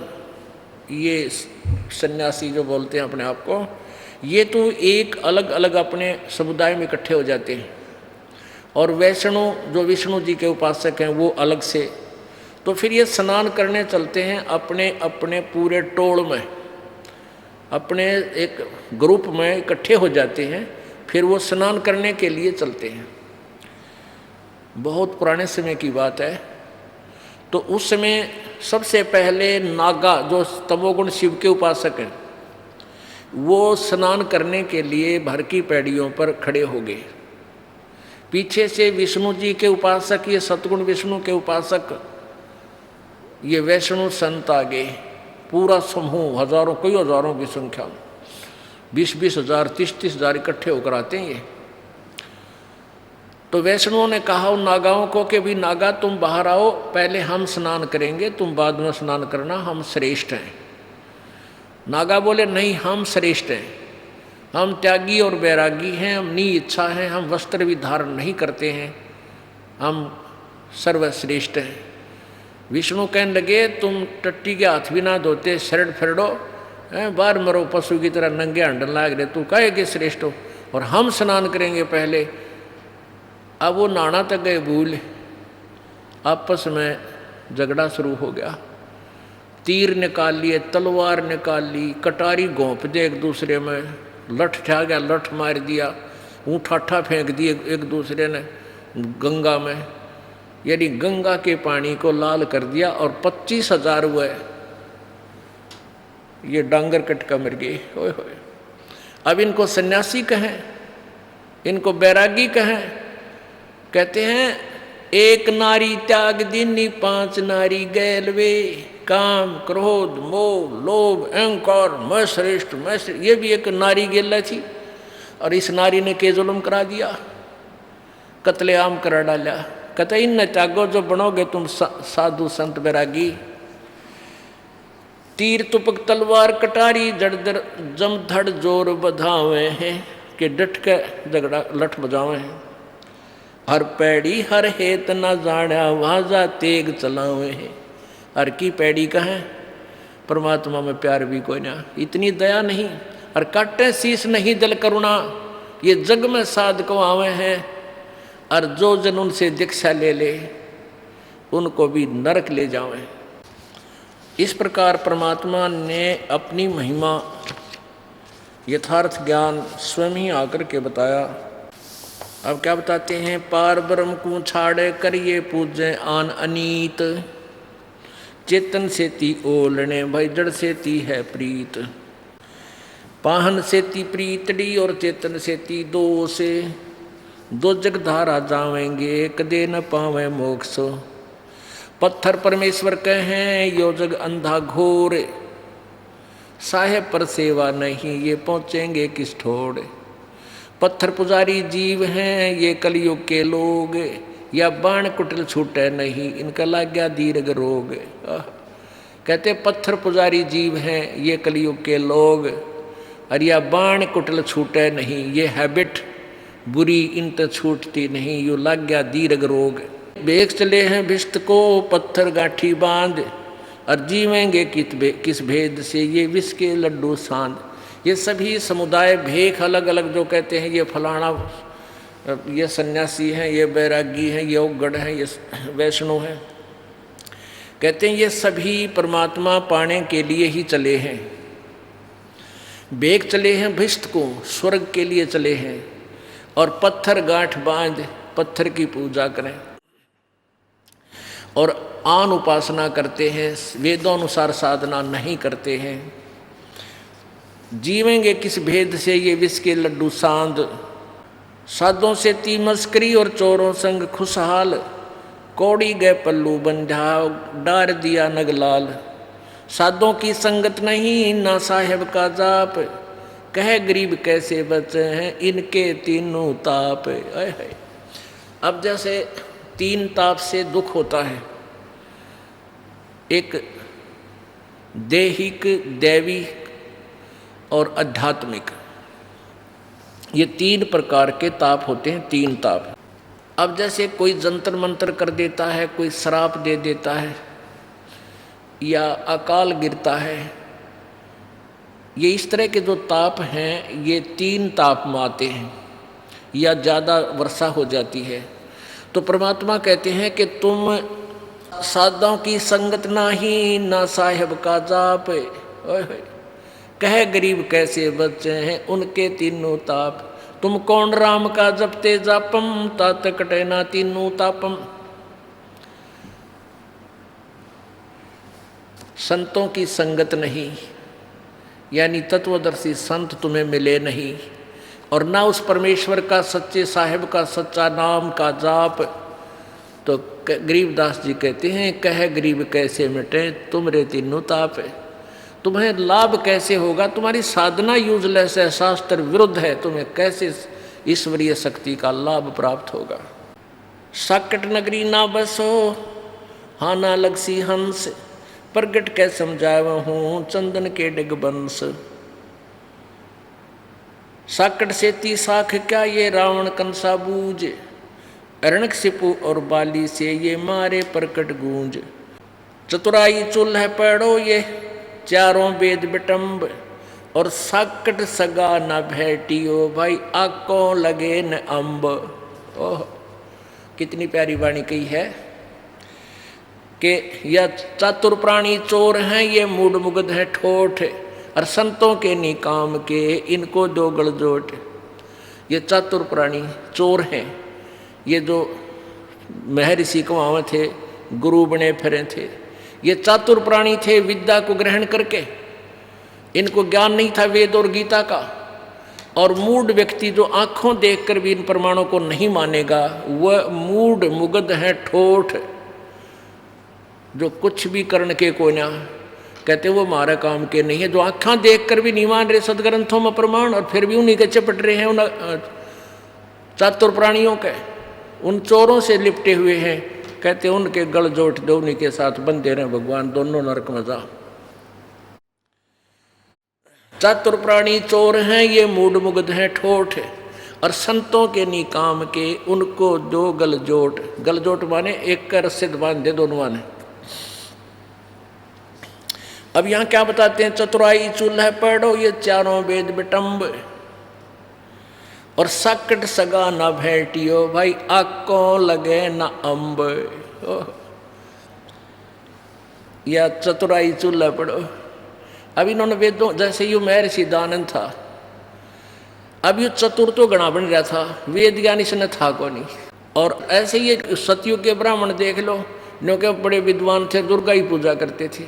ये सन्यासी जो बोलते हैं अपने आप को, ये तो एक अलग अलग अपने समुदाय में इकट्ठे हो जाते हैं। और वैष्णव जो विष्णु जी के उपासक हैं वो अलग से। तो फिर ये स्नान करने चलते हैं अपने अपने पूरे टोल में, अपने एक ग्रुप में इकट्ठे हो जाते हैं, फिर वो स्नान करने के लिए चलते हैं। बहुत पुराने समय की बात है। तो उस समय सबसे पहले नागा जो तमोगुण शिव के उपासक हैं, वो स्नान करने के लिए भर की पैड़ियों पर खड़े हो गए। पीछे से विष्णु जी के उपासक, ये सतगुण विष्णु के उपासक, ये वैष्णव संत आ गए। पूरा समूह हजारों, कई हजारों की संख्या में, 20-20 हजार 30-30 हजार इकट्ठे होकर आते हैं ये। तो वैष्णवों ने कहा उन नागाओं को कि भी नागा तुम बाहर आओ, पहले हम स्नान करेंगे, तुम बाद में स्नान करना, हम श्रेष्ठ हैं। नागा बोले नहीं, हम श्रेष्ठ हैं, हम त्यागी और बैरागी हैं, हम नी इच्छा हैं, हम वस्त्र भी धारण नहीं करते हैं, हम सर्वश्रेष्ठ हैं। विष्णु कहने लगे तुम टट्टी के हाथ भी ना धोते, शरण फिरडो, बाहर मरो पशु की तरह नंगे हंडन लाग रहे, तू कहे कि श्रेष्ठ हो, और हम स्नान करेंगे पहले। अब वो नहाना तक गए भूल, आपस में झगड़ा शुरू हो गया। तीर निकाल लिए, तलवार निकाल ली, कटारी घोंप दे एक दूसरे में, लठ छा गया, लठ मार दिया, ऊँठाठा फेंक दिए एक दूसरे ने गंगा में, यानी गंगा के पानी को लाल कर दिया। और 25,000 हुए, ये डांगर कटका मर गए। होए होए। अब इनको सन्यासी कहें, इनको बैरागी कहें? कहते हैं एक नारी त्याग दीनी 5 नारी गैलवे, काम क्रोध मोह लोभ अहंकार, मैं श्रेष्ठ मैं श्रेष्ठ। ये भी एक नारी गेला थी, और इस नारी ने के जुल्म करा दिया, कत्लेआम करा डाला। कहते इन न त्यागो जो बनोगे तुम साधु संत बैरागी। तीर तुपक तलवार कटारी जड़दर जमधड़ जोर बधावे हैं, कि डट के झगड़ा लठ बजावे हैं। हर पैड़ी हर हेत न जाना वाजा तेग चलावे हैं। हर की पैड़ी का है, परमात्मा में प्यार भी कोई ना, इतनी दया नहीं। और काटे शीस नहीं दल करुणा, ये जग में साधक आवे हैं। और जो जन उनसे दीक्षा ले ले उनको भी नरक ले जावे। इस प्रकार परमात्मा ने अपनी महिमा यथार्थ ज्ञान स्वयं ही आकर के बताया। अब क्या बताते हैं? पार ब्रह्म को छाड़े करिए पूजे आन अनीत, चेतन से ती ओलने भाई जड़ से ती है प्रीत। पाहन से ती प्रीतड़ी और चेतन से ती दो से, दो जग धारा जावेंगे कदे न पावे मोक्ष। पत्थर परमेश्वर कहें यो जग अंधा घोर, साहेब पर सेवा नहीं ये पहुँचेंगे किस ठोड़। पत्थर पुजारी जीव हैं ये कलयुग के लोग, या बाण कुटिल छूटे नहीं इनका लग गया दीर्घ रोग। कहते पत्थर पुजारी जीव हैं ये कलयुग के लोग, और या बाण कुटिल छूटे नहीं, ये हैबिट बुरी इन तो छूटती नहीं, यो लग गया दीर्घ रोग। बेग चले हैं भिष्ट को पत्थर गाठी बांध, और जीवेंगे किस भेद से ये विष के लड्डू सांध। ये सभी समुदाय भेख अलग अलग जो कहते हैं ये फलाना, ये सन्यासी हैं, ये बैरागी हैं, ये उग्गड़ हैं, ये वैष्णव हैं, कहते हैं ये सभी परमात्मा पाने के लिए ही चले हैं। बेग चले हैं भिष्ट को, स्वर्ग के लिए चले हैं, और पत्थर गांठ बांध पत्थर की पूजा करें, और आन उपासना करते हैं, वेदोनुसार साधना नहीं करते हैं। जीवेंगे किस भेद से ये विष के लड्डू सांद। साधों से ती मस्करी और चोरों संग खुशहाल, कौड़ी गए पल्लू बंधा डार दिया नगलाल। साधों की संगत नहीं ना साहेब का जाप, कहे गरीब कैसे बचे हैं इनके तीनों ताप। अब जैसे 3 ताप से दुख होता है, एक देहिक दैवी और आध्यात्मिक, ये 3 प्रकार के ताप होते हैं। 3 ताप। अब जैसे कोई जंतर मंतर कर देता है, कोई श्राप दे देता है, या अकाल गिरता है, ये इस तरह के जो ताप हैं ये 3 ताप में आते हैं, या ज़्यादा वर्षा हो जाती है। तो परमात्मा कहते हैं कि तुम साधुओं की संगत नाही ना साहेब का जाप, कहे गरीब कैसे बच्चे हैं उनके तीनों ताप। तुम कौन राम का जपते जापम तात कटे ना तीनों तापम। संतों की संगत नहीं, यानी तत्वदर्शी संत तुम्हें मिले नहीं, और ना उस परमेश्वर का सच्चे साहिब का सच्चा नाम का जाप। तो गरीबदास जी कहते हैं कहे गरीब कैसे मिटे तुमरे तीनों ताप। तुम्हें लाभ कैसे होगा, तुम्हारी साधना यूजलेस है, शास्त्र विरुद्ध है, तुम्हें कैसे ईश्वरीय शक्ति का लाभ प्राप्त होगा। साकट नगरी ना बसो हाँ ना लगसी हंस, प्रगट कै समझाव हूँ चंदन के डिग बंस। साकट से ती साख क्या ये रावण कंसा बूझ, अरणक सिपु और बाली से ये मारे प्रकट गूंज। चतुराई चुल है पैड़ो ये चारों वेद बिटम्ब और साकट सगा न भेटियो भाई आको लगे न अम्ब। ओह कितनी प्यारी वाणी कही है कि यह चातुर प्राणी चोर हैं, ये मूड मुग्ध है ठोठ, और संतों के निकाम के इनको दो गलजोट। ये चातुर प्राणी चोर हैं, ये जो महर्षि कमावे थे, गुरु बने फिरे थे, ये चातुर प्राणी थे विद्या को ग्रहण करके। इनको ज्ञान नहीं था वेद और गीता का। और मूढ़ व्यक्ति जो आंखों देखकर भी इन प्रमाणों को नहीं मानेगा, वह मूढ़ मुग्ध है ठोठ, जो कुछ भी करने के को ना कहते वो हमारा काम के नहीं है। जो आंखा देख कर भी नहीं मान रहे सदग्रंथों में प्रमाण, और फिर भी उन्हीं के चपट रहे हैं उन चातुर प्राणियों के, उन चोरों से लिपटे हुए हैं। कहते उनके गल जोट दो, उन्हीं के साथ बंधे रहे भगवान, दोनों नरक में जा। चातुर प्राणी चोर हैं, ये मूढ़ मुग्ध हैं ठोठ, और संतों के निकाम के उनको दो गलजोट। गलजोट माने एक का रस्से बांध दे दोनों माने। अब यहां क्या बताते हैं, चतुराई चूल्हा पढ़ो ये चारों वेद बिटम्ब, और साकट सगा न भेटियो भाई आको लगे न अम्ब। या चतुराई चूल्हा पढ़ो। अब इन्होंने वेदों जैसे यू महर्षि दानंद था, अब यू चतुर तो गणा बन रहा था, वेद ज्ञान इसने था को नहीं। और ऐसे ही सतयुग के ब्राह्मण देख लो, जो के बड़े विद्वान थे, दुर्गा ही पूजा करते थे।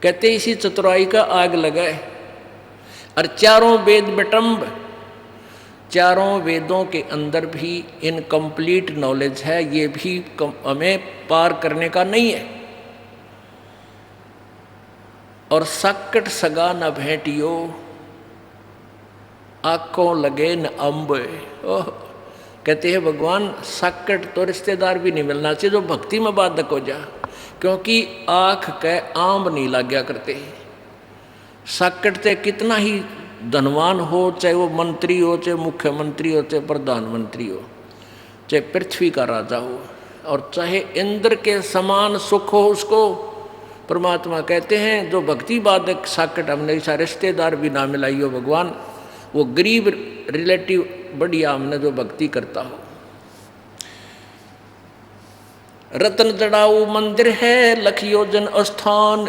कहते इसी चतुराई का आग लगाए। और चारों वेद बिटम्ब, चारों वेदों के अंदर भी इनकम्प्लीट नॉलेज है, ये भी हमें पार करने का नहीं है। और साकट सगा न भेटियो आंखों लगे न अम्ब। ओह कहते हैं भगवान साकट तो रिश्तेदार भी नहीं मिलना चाहिए जो भक्ति में बाधक हो जा, क्योंकि आँख के आंब नहीं लग गया करते। साकट से कितना ही धनवान हो, चाहे वो मंत्री हो, चाहे मुख्यमंत्री हो, चाहे प्रधानमंत्री हो, चाहे पृथ्वी का राजा हो, और चाहे इंद्र के समान सुख हो उसको, परमात्मा कहते हैं जो भक्ति बाधक साकट हमने ऐसा रिश्तेदार भी ना मिलाइयो भगवान, वो गरीब रिलेटिव बढ़िया हमने जो भक्ति करता हो। रतन जड़ाऊ मंदिर है लख योजन स्थान,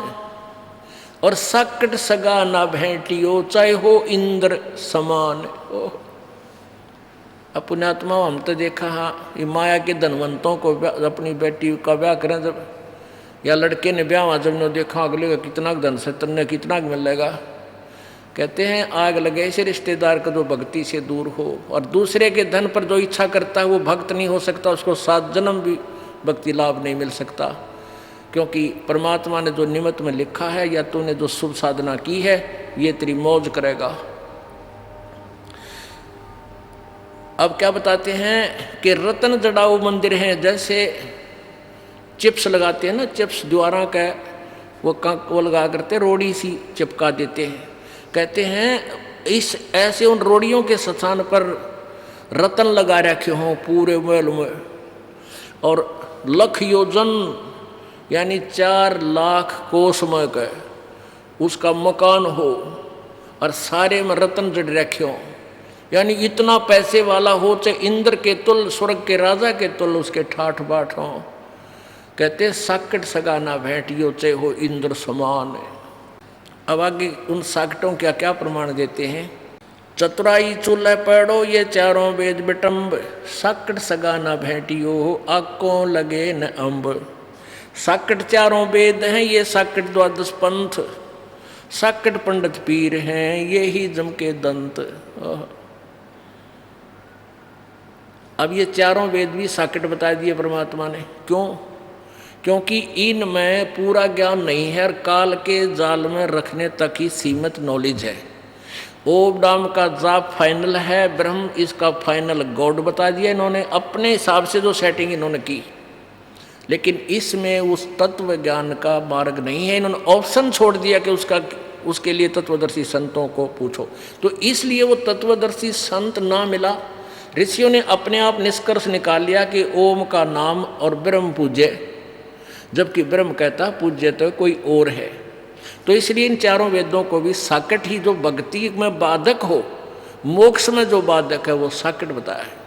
और साकट सगा ना भेटियो चाहे हो इंद्र समान। पुण्यात्मा हम तो देखा हाँ, ये माया के धनवंतों को अपनी बेटी का ब्याह करें जब, या लड़के ने ब्याह हुआ जब ने देखा अगले का कितना धन से तन्ने कितना मिलेगा। कहते हैं आग लगे ऐसे रिश्तेदार का जो भक्ति से दूर हो, और दूसरे के धन पर जो इच्छा करता है वो भक्त नहीं हो सकता, उसको 7 जन्म भी भक्ति लाभ नहीं मिल सकता। क्योंकि परमात्मा ने जो निमित्त में लिखा है, या तूने जो शुभ साधना की है, ये तेरी मौज करेगा। अब क्या बताते हैं कि रतन जड़ाऊ मंदिर हैं, जैसे चिप्स लगाते हैं ना, चिप्स द्वारा का वो लगा करते रोड़ी सी चिपका देते हैं। कहते हैं इस ऐसे उन रोड़ियों के स्थान पर रतन लगा रखे हों पूरे महल में, और लख योजन यानी 4 लाख कोस में का उसका मकान हो, और सारे में रतन जड़ रखे हों, यानी इतना पैसे वाला हो, चाहे इंद्र के तुल, स्वर्ग के राजा के तुल उसके ठाठ बाट हों। कहते साकट सगा ना भेटियो चाहे हो इंद्र समान। अब आगे उन साकटों क्या क्या प्रमाण देते हैं। चतुराई चूल्हा पढ़ो ये चारों वेद बिटम्ब, साकट सगा ना भेटियो आंखों लगे न अम्ब। साकट चारों वेद हैं, ये साकट द्वादश पंथ, साकट पंडित पीर हैं, ये ही जम के दंत। अब ये चारों वेद भी साकट बता दिए परमात्मा ने। क्यों? क्योंकि इनमें पूरा ज्ञान नहीं है, और काल के जाल में रखने तक ही सीमित नॉलेज है। ओम डाम का जाप फाइनल है, ब्रह्म इसका फाइनल गॉड बता दिया इन्होंने, अपने हिसाब से जो सेटिंग इन्होंने की। लेकिन इसमें उस तत्व ज्ञान का मार्ग नहीं है, इन्होंने ऑप्शन छोड़ दिया कि उसके लिए तत्वदर्शी संतों को पूछो। तो इसलिए वो तत्वदर्शी संत ना मिला। ऋषियों ने अपने आप निष्कर्ष निकाल लिया कि ओम का नाम और ब्रह्म पूज्य, जबकि ब्रह्म कहता पूज्य तो कोई और है। तो इसलिए इन चारों वेदों को भी साकट ही, जो भक्ति में बाधक हो, मोक्ष में जो बाधक है वो साकट बताया है।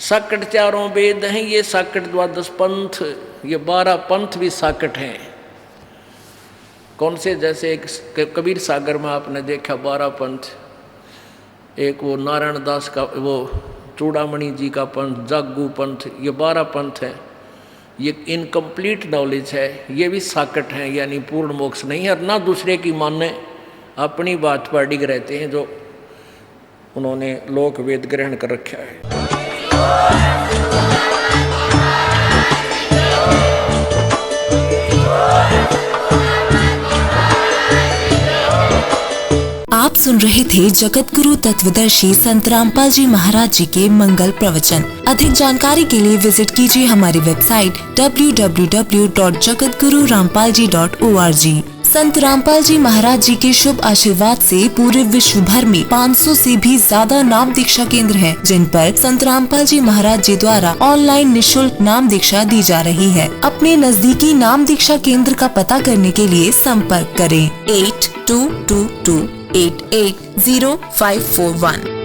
साकट चारों वेद हैं, ये साकट द्वादश पंथ, ये 12 पंथ भी साकट हैं। कौन से? जैसे एक कबीर सागर में आपने देखा 12 पंथ, एक वो नारायण दास का, वो चूड़ामणि जी का पंथ, जागू पंथ, ये 12 पंथ है। ये इनकम्प्लीट नॉलेज है, ये भी साकट हैं, यानी पूर्ण मोक्ष नहीं है। और ना दूसरे की माने, अपनी बात पर डिग रहते हैं, जो उन्होंने लोक वेद ग्रहण कर रखा है। आप सुन रहे थे जगत गुरु तत्वदर्शी संत रामपाल जी महाराज जी के मंगल प्रवचन। अधिक जानकारी के लिए विजिट कीजिए हमारी वेबसाइट www.jagatgururampalji.org। संत रामपाल जी महाराज जी के शुभ आशीर्वाद से पूरे विश्व भर में 500 से भी ज्यादा नाम दीक्षा केंद्र हैं, जिन पर संत रामपाल जी महाराज जी द्वारा ऑनलाइन निशुल्क नाम दीक्षा दी जा रही है। अपने नजदीकी नाम दीक्षा केंद्र का पता करने के लिए संपर्क करें 8222880541।